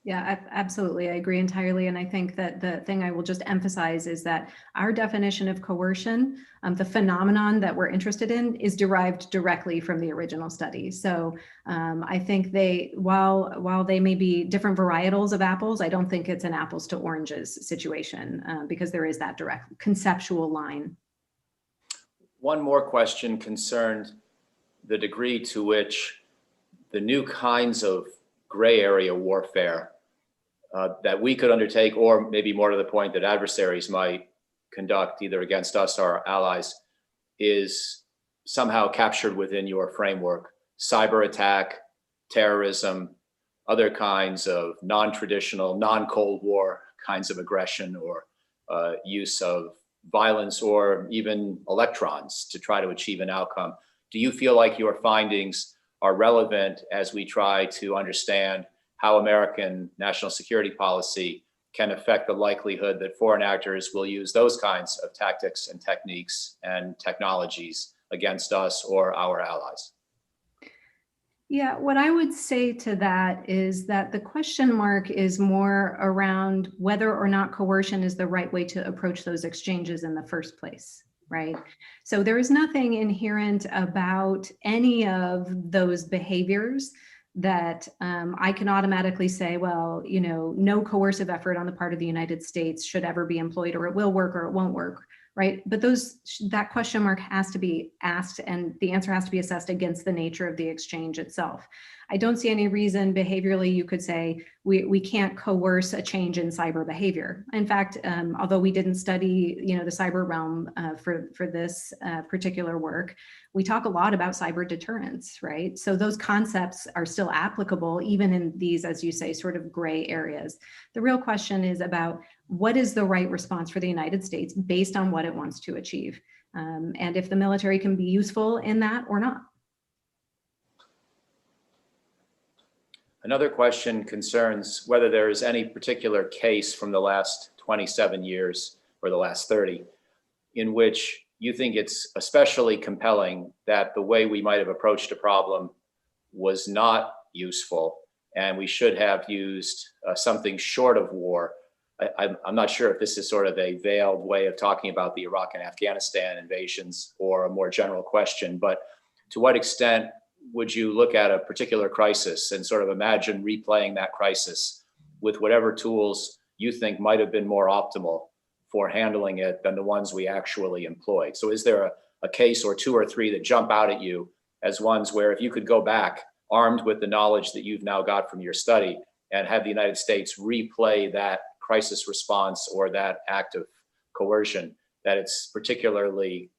Yeah, absolutely. I agree entirely. And I think that the thing I will just emphasize is that our definition of coercion, the phenomenon that we're interested in, is derived directly from the original study. So I think while they may be different varietals of apples, I don't think it's an apples to oranges situation because there is that direct conceptual line. One more question concerned the degree to which the new kinds of gray area warfare that we could undertake, or maybe more to the point that adversaries might conduct either against us or our allies, is somehow captured within your framework: cyber attack, terrorism, other kinds of non-traditional, non-Cold War kinds of aggression, or use of violence or even electrons to try to achieve an outcome. Do you feel like your findings are relevant as we try to understand how American national security policy can affect the likelihood that foreign actors will use those kinds of tactics and techniques and technologies against us or our allies? Yeah, what I would say to that is that the question mark is more around whether or not coercion is the right way to approach those exchanges in the first place, right? So there is nothing inherent about any of those behaviors that I can automatically say, well, you know, no coercive effort on the part of the United States should ever be employed, or it will work or it won't work, right? But that question mark has to be asked, and the answer has to be assessed against the nature of the exchange itself. I don't see any reason behaviorally you could say we can't coerce a change in cyber behavior. In fact, although we didn't study, you know, the cyber realm for this particular work, we talk a lot about cyber deterrence, right? So those concepts are still applicable even in these, as you say, sort of gray areas. The real question is about what is the right response for the United States based on what it wants to achieve, and if the military can be useful in that or not. Another question concerns whether there is any particular case from the last 27 years or the last 30 in which you think it's especially compelling that the way we might have approached a problem was not useful and we should have used something short of war. I'm not sure if this is sort of a veiled way of talking about the Iraq and Afghanistan invasions or a more general question, but to what extent would you look at a particular crisis and sort of imagine replaying that crisis with whatever tools you think might have been more optimal for handling it than the ones we actually employed? So is there a case or two or three that jump out at you as ones where if you could go back armed with the knowledge that you've now got from your study and have the United States replay that crisis response or that act of coercion, that it's particularly,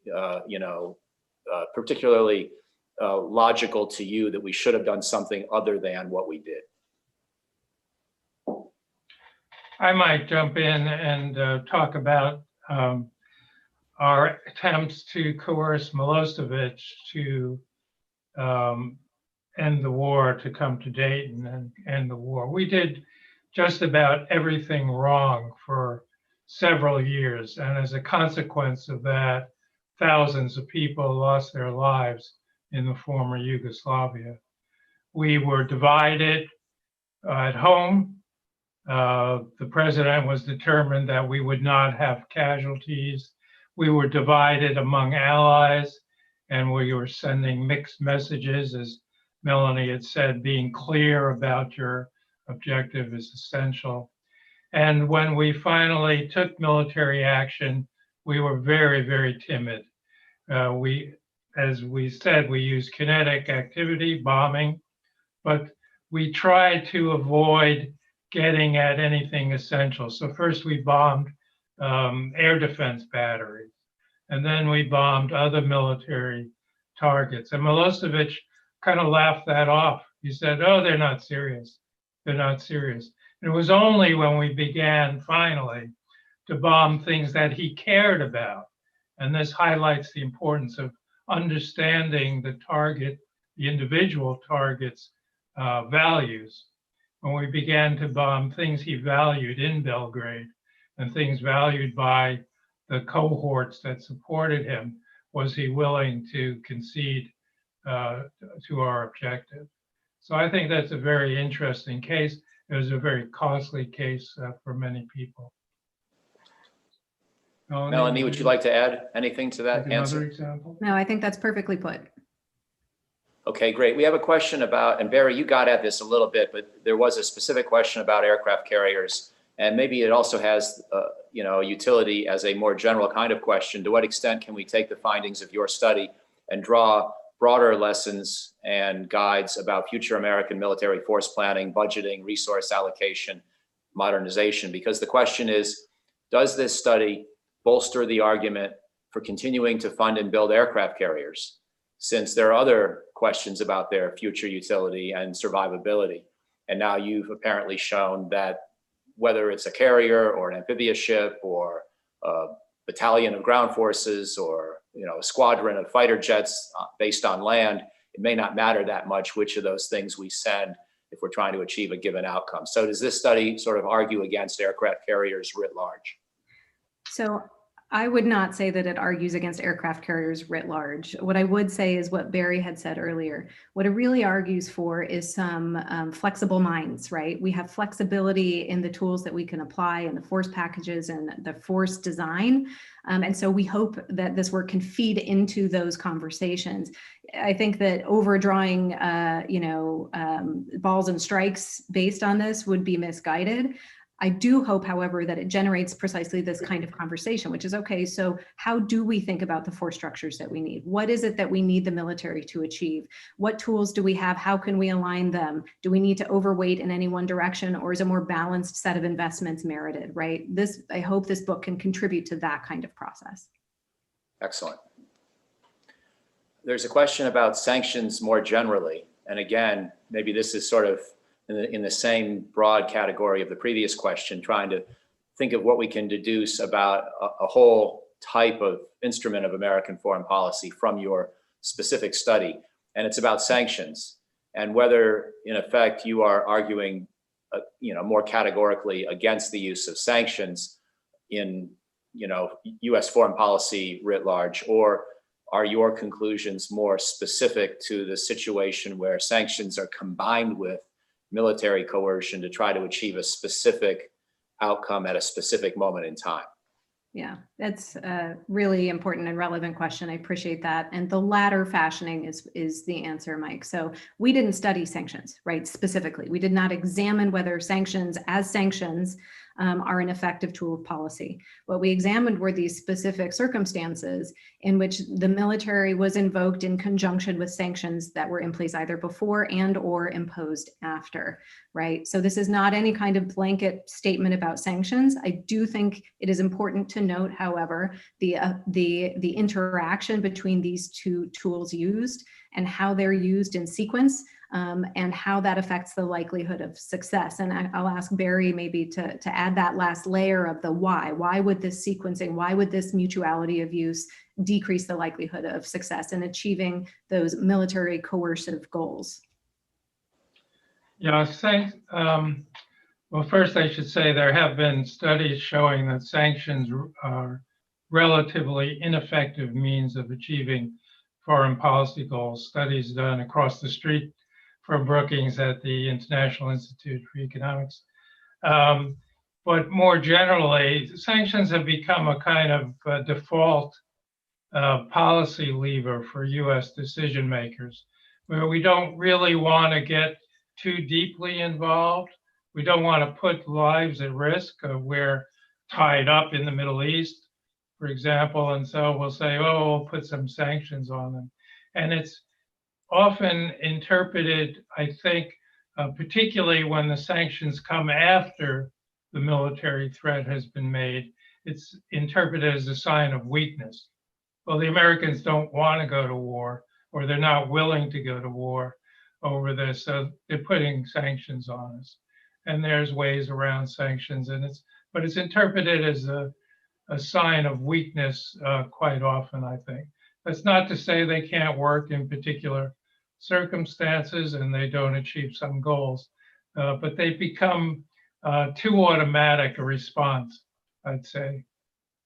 logical to you that we should have done something other than what we did? I might jump in and talk about our attempts to coerce Milosevic to end the war, to come to Dayton and end the war. We did just about everything wrong for several years, and as a consequence of that, thousands of people lost their lives in the former Yugoslavia. We were divided at home. The president was determined that we would not have casualties. We were divided among allies, and we were sending mixed messages. As Melanie had said, being clear about your objective is essential. And when we finally took military action, we were very, very timid. As we said, we used kinetic activity, bombing, but we tried to avoid getting at anything essential. So first we bombed air defense batteries, and then we bombed other military targets. And Milosevic kind of laughed that off. He said, oh, they're not serious. They're not serious. And it was only when we began finally to bomb things that he cared about. And this highlights the importance of understanding the target, the individual target's values. When we began to bomb things he valued in Belgrade and things valued by the cohorts that supported him, was he willing to concede to our objective? So I think that's a very interesting case. It was a very costly case for many people. Melanie, would you like to add anything to that answer? Another example? No, I think that's perfectly put. Okay, great. We have a question about, and Barry, you got at this a little bit, but there was a specific question about aircraft carriers, and maybe it also has, utility as a more general kind of question. To what extent can we take the findings of your study and draw broader lessons and guides about future American military force planning, budgeting, resource allocation, modernization? Because the question is, does this study bolster the argument for continuing to fund and build aircraft carriers since there are other questions about their future utility and survivability. And now you've apparently shown that whether it's a carrier or an amphibious ship or a battalion of ground forces or a squadron of fighter jets based on land, it may not matter that much which of those things we send if we're trying to achieve a given outcome. So does this study sort of argue against aircraft carriers writ large? So I would not say that it argues against aircraft carriers writ large. What I would say is what Barry had said earlier. What it really argues for is some flexible minds, right? We have flexibility in the tools that we can apply in the force packages and the force design. And so we hope that this work can feed into those conversations. I think that overdrawing, balls and strikes based on this would be misguided. I do hope, however, that it generates precisely this kind of conversation, which is, okay, so how do we think about the force structures that we need? What is it that we need the military to achieve? What tools do we have? How can we align them? Do we need to overweight in any one direction, or is a more balanced set of investments merited, right? I hope this book can contribute to that kind of process. Excellent. There's a question about sanctions more generally. And again, maybe this is sort of in the same broad category of the previous question, trying to think of what we can deduce about a whole type of instrument of American foreign policy from your specific study. And it's about sanctions and whether, in effect, you are arguing, more categorically against the use of sanctions in, U.S. foreign policy writ large, or are your conclusions more specific to the situation where sanctions are combined with military coercion to try to achieve a specific outcome at a specific moment in time? Yeah, that's a really important and relevant question. I appreciate that. And the latter fashioning is the answer, Mike. So we didn't study sanctions, right? Specifically, we did not examine whether sanctions are an effective tool of policy. What we examined were these specific circumstances in which the military was invoked in conjunction with sanctions that were in place either before and or imposed after, right? So this is not any kind of blanket statement about sanctions. I do think it is important to note, however, the interaction between these two tools used and how they're used in sequence, and how that affects the likelihood of success. And I'll ask Barry maybe to add that last layer of the why. Why would this sequencing, why would this mutuality of use decrease the likelihood of success in achieving those military coercive goals? Yeah, thanks. Well, first I should say there have been studies showing that sanctions are relatively ineffective means of achieving foreign policy goals. Studies done across the street from Brookings at the International Institute for Economics. But more generally, sanctions have become a kind of default policy lever for US decision makers, where we don't really want to get too deeply involved. We don't want to put lives at risk. We're tied up in the Middle East, for example, and so we'll say, oh, we'll put some sanctions on them. And it's often interpreted, I think, particularly when the sanctions come after the military threat has been made, it's interpreted as a sign of weakness. Well, the Americans don't want to go to war, or they're not willing to go to war over this, so they're putting sanctions on us. And there's ways around sanctions, but it's interpreted as a sign of weakness quite often, I think. That's not to say they can't work in particular circumstances and they don't achieve some goals, but they've become too automatic a response, I'd say,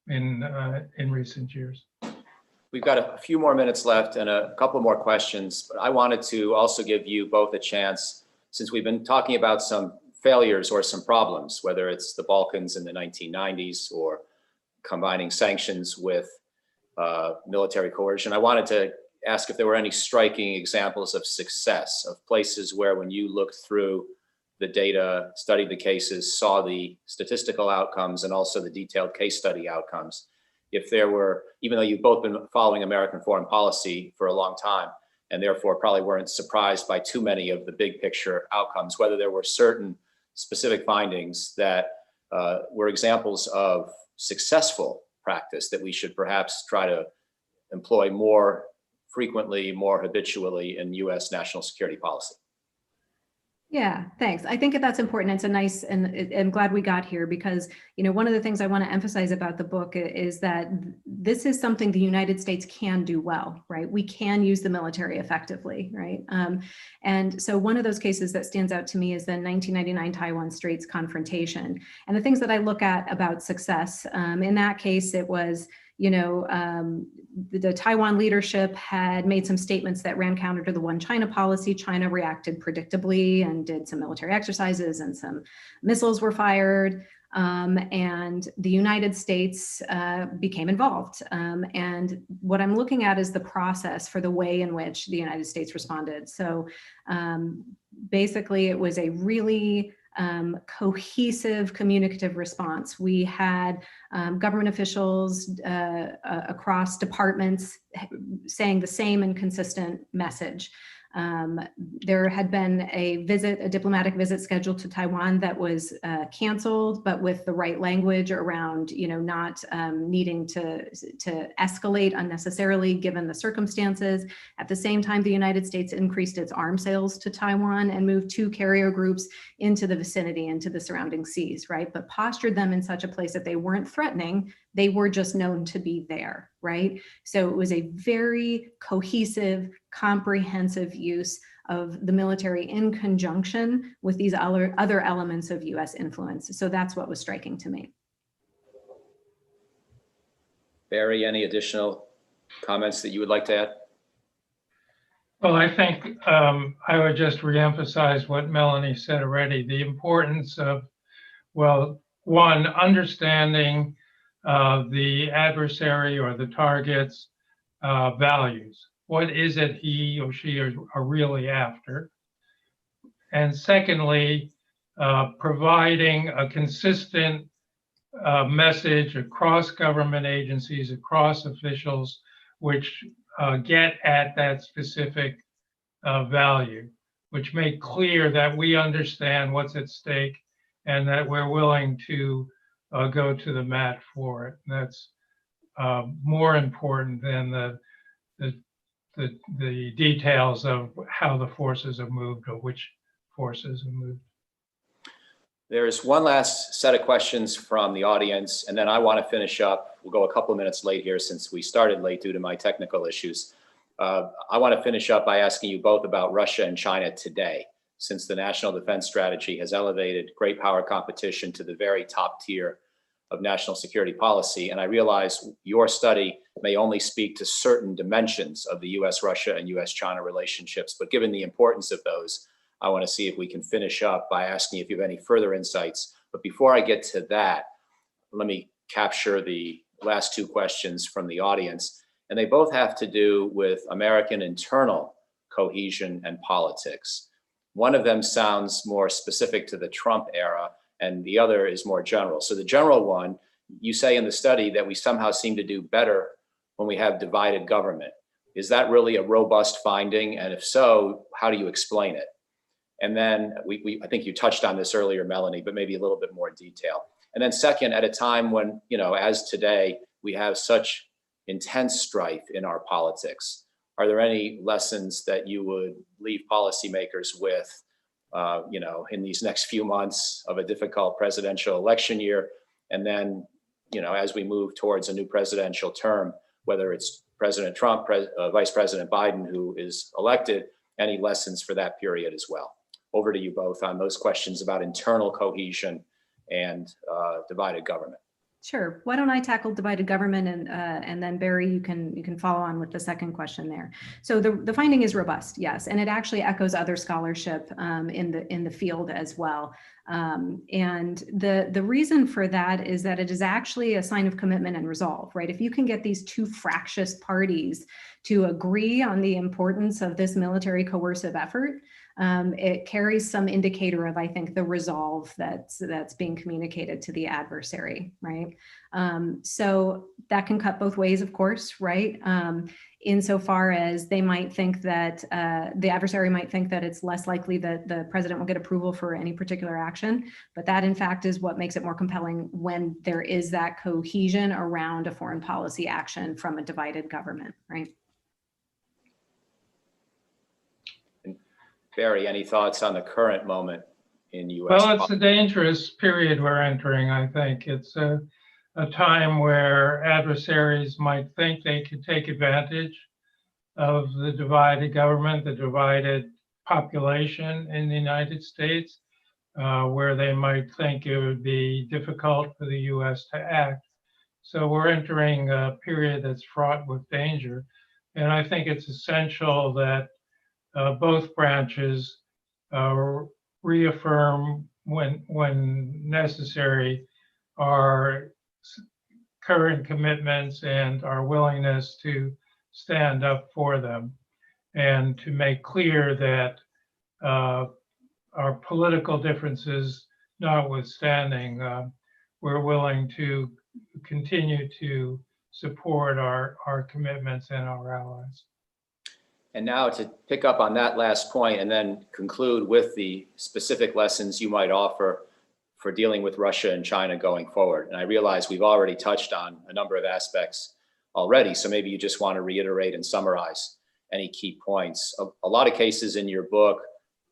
in recent years. We've got a few more minutes left and a couple more questions, but I wanted to also give you both a chance, since we've been talking about some failures or some problems, whether it's the Balkans in the 1990s or combining sanctions with military coercion. I wanted to ask if there were any striking examples of success, of places where when you looked through the data, studied the cases, saw the statistical outcomes and also the detailed case study outcomes. If there were, even though you've both been following American foreign policy for a long time, and therefore probably weren't surprised by too many of the big picture outcomes, whether there were certain specific findings that were examples of successful practice that we should perhaps try to employ more frequently, more habitually in US national security policy? Yeah, thanks. I think that's important. It's a nice, and I'm glad we got here because, one of the things I want to emphasize about the book is that this is something the United States can do well, right? We can use the military effectively, right? And so one of those cases that stands out to me is the 1999 Taiwan Straits Confrontation. And the things that I look at about success, in that case, it was, the Taiwan leadership had made some statements that ran counter to the One China policy. China reacted predictably and did some military exercises, and some missiles were fired. And the United States became involved. And what I'm looking at is the process for the way in which the United States responded. So basically, it was a really cohesive communicative response. We had government officials across departments saying the same and consistent message. There had been a diplomatic visit scheduled to Taiwan that was canceled, but with the right language around, not needing to escalate unnecessarily given the circumstances. At the same time, the United States increased its arms sales to Taiwan and moved 2 carrier groups into the vicinity, into the surrounding seas, right? But postured them in such a place that they weren't threatening, they were just known to be there, right? So it was a very cohesive, comprehensive use of the military in conjunction with these other elements of US influence. So that's what was striking to me. Barry, any additional comments that you would like to add? Well, I think I would just reemphasize what Melanie said already, the importance of, well, one, understanding the adversary or the target's values. What is it he or she are really after? And secondly, providing a consistent message across government agencies, across officials, which get at that specific value, which make clear that we understand what's at stake and that we're willing to go to the mat for it. That's more important than the details of how the forces have moved or which forces have moved. There's one last set of questions from the audience, and then I want to finish up. We'll go a couple minutes late here since we started late due to my technical issues. I want to finish up by asking you both about Russia and China today, since the national defense strategy has elevated great power competition to the very top tier of national security policy. And I realize your study may only speak to certain dimensions of the US-Russia and US-China relationships, but given the importance of those, I want to see if we can finish up by asking if you have any further insights. But before I get to that, let me capture the last 2 questions from the audience. And they both have to do with American internal cohesion and politics. One of them sounds more specific to the Trump era, and the other is more general. So the general one, you say in the study that we somehow seem to do better when we have divided government. Is that really a robust finding? And if so, how do you explain it? And then I think you touched on this earlier, Melanie, but maybe a little bit more detail. And then second, at a time when, as today, we have such intense strife in our politics, are there any lessons that you would leave policymakers with, in these next few months of a difficult presidential election year? And then, as we move towards a new presidential term, whether it's President Trump, Vice President Biden, who is elected, any lessons for that period as well? Over to you both on those questions about internal cohesion and divided government. Sure. Why don't I tackle divided government, and then Barry, you can follow on with the second question there. So the finding is robust, yes, and it actually echoes other scholarship in the field as well. And the reason for that is that it is actually a sign of commitment and resolve, right? If you can get these 2 fractious parties to agree on the importance of this military coercive effort, it carries some indicator of, I think, the resolve that's being communicated to the adversary, right? So that can cut both ways, of course, right? Insofar as they might think that the adversary might think that it's less likely that the president will get approval for any particular action, but that in fact is what makes it more compelling when there is that cohesion around a foreign policy action from a divided government, right? Barry, any thoughts on the current moment in U.S. Well, it's a dangerous period we're entering, I think. It's a time where adversaries might think they could take advantage of the divided government, the divided population in the United States, where they might think it would be difficult for the U.S. to act. So we're entering a period that's fraught with danger. And I think it's essential that both branches reaffirm when necessary our current commitments and our willingness to stand up for them, and to make clear that our political differences notwithstanding, we're willing to continue to support our commitments and our allies. And now to pick up on that last point and then conclude with the specific lessons you might offer for dealing with Russia and China going forward. And I realize we've already touched on a number of aspects already, so maybe you just want to reiterate and summarize any key points. A lot of cases in your book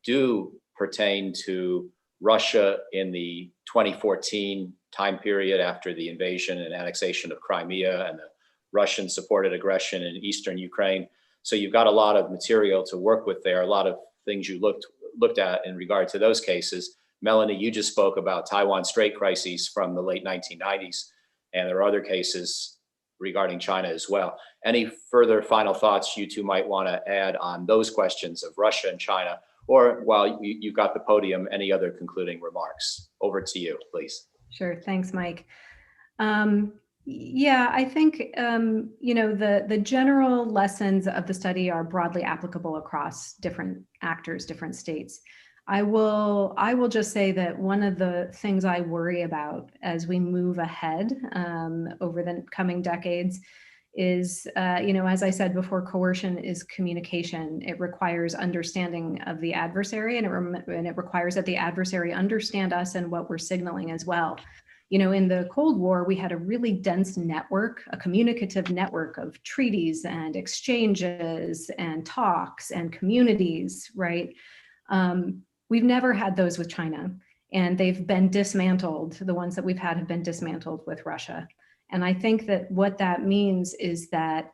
do pertain to Russia in the 2014 time period after the invasion and annexation of Crimea and the Russian-supported aggression in eastern Ukraine. So you've got a lot of material to work with there, a lot of things you looked at in regard to those cases. Melanie, you just spoke about Taiwan Strait crises from the late 1990s, and there are other cases regarding China as well. Any further final thoughts you two might want to add on those questions of Russia and China? Or while you've got the podium, any other concluding remarks? Over to you, please. Sure. Thanks, Mike. Yeah, I think, the general lessons of the study are broadly applicable across different actors, different states. I will just say that one of the things I worry about as we move ahead over the coming decades is, as I said before, coercion is communication. It requires understanding of the adversary, and it requires that the adversary understand us and what we're signaling as well. In the Cold War, we had a really dense network, a communicative network of treaties and exchanges and talks and communities, right? We've never had those with China, and they've been dismantled. The ones that we've had have been dismantled with Russia. And I think that what that means is that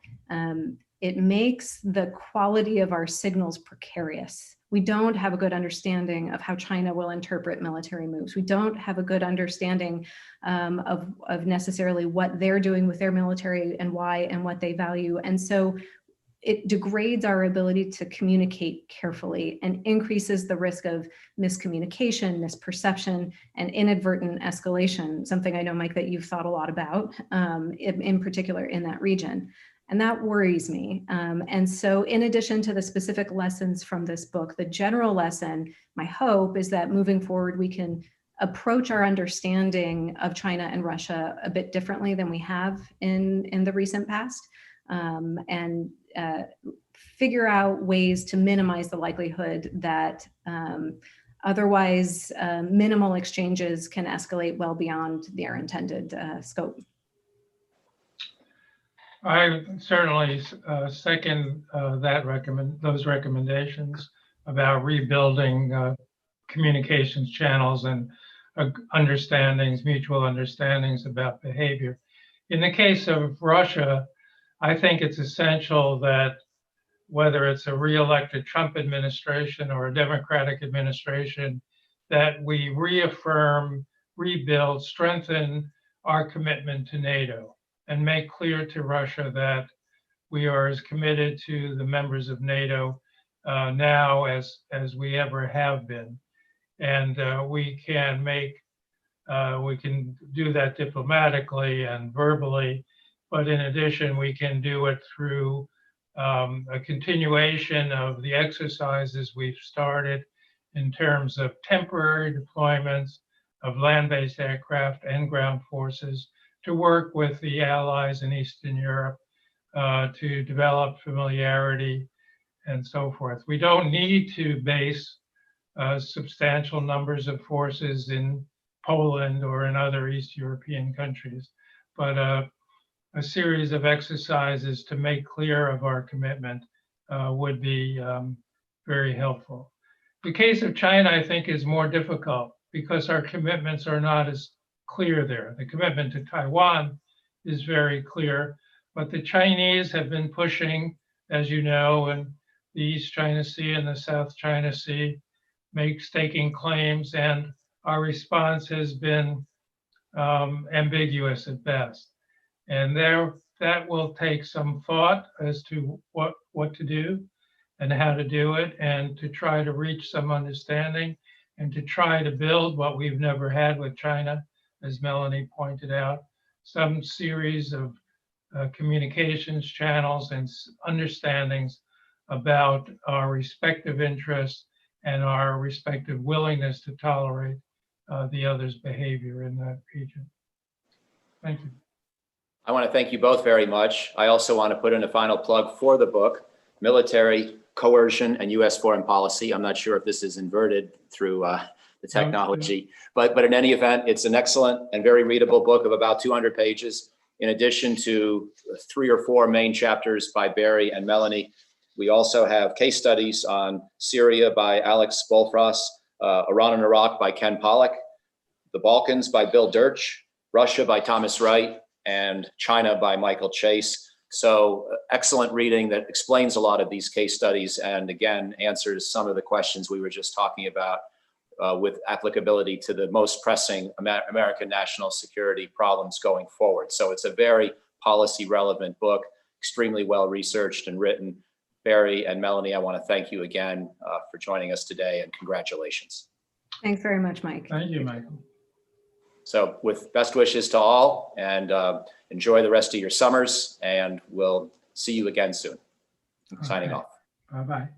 it makes the quality of our signals precarious. We don't have a good understanding of how China will interpret military moves. We don't have a good understanding of necessarily what they're doing with their military and why and what they value. And so it degrades our ability to communicate carefully and increases the risk of miscommunication, misperception, and inadvertent escalation, something I know, Mike, that you've thought a lot about, in particular in that region. And that worries me. And so in addition to the specific lessons from this book, the general lesson, my hope is that moving forward, we can approach our understanding of China and Russia a bit differently than we have in the recent past, and figure out ways to minimize the likelihood that otherwise minimal exchanges can escalate well beyond their intended scope. I certainly second those recommendations about rebuilding communications channels and mutual understandings about behavior. In the case of Russia, I think it's essential that whether it's a re-elected Trump administration or a Democratic administration, that we reaffirm, rebuild, strengthen our commitment to NATO and make clear to Russia that we are as committed to the members of NATO now as we ever have been. And we can do that diplomatically and verbally, but in addition, we can do it through a continuation of the exercises we've started in terms of temporary deployments of land-based aircraft and ground forces to work with the allies in Eastern Europe to develop familiarity and so forth. We don't need to base substantial numbers of forces in Poland or in other East European countries, but a series of exercises to make clear of our commitment would be very helpful. The case of China, I think, is more difficult because our commitments are not as clear there. The commitment to Taiwan is very clear, but the Chinese have been pushing, as you know, in the East China Sea and the South China Sea, staking claims, and our response has been ambiguous at best. And that will take some thought as to what to do and how to do it, and to try to reach some understanding and to try to build what we've never had with China, as Melanie pointed out, some series of communications channels and understandings about our respective interests and our respective willingness to tolerate the other's behavior in that region. Thank you. I want to thank you both very much. I also want to put in a final plug for the book, Military Coercion and U.S. Foreign Policy. I'm not sure if this is inverted through the technology, but in any event, it's an excellent and very readable book of about 200 pages. In addition to 3 or 4 main chapters by Barry and Melanie, we also have case studies on Syria by Alex Bolfrost, Iran and Iraq by Ken Pollack, the Balkans by Bill Dirch, Russia by Thomas Wright, and China by Michael Chase. So excellent reading that explains a lot of these case studies and again answers some of the questions we were just talking about with applicability to the most pressing American national security problems going forward. So it's a very policy relevant book, extremely well researched and written. Barry and Melanie, I want to thank you again for joining us today, and congratulations. Thanks very much, Mike. Thank you, Michael. So with best wishes to all, and enjoy the rest of your summers, and we'll see you again soon. Signing off. Bye-bye.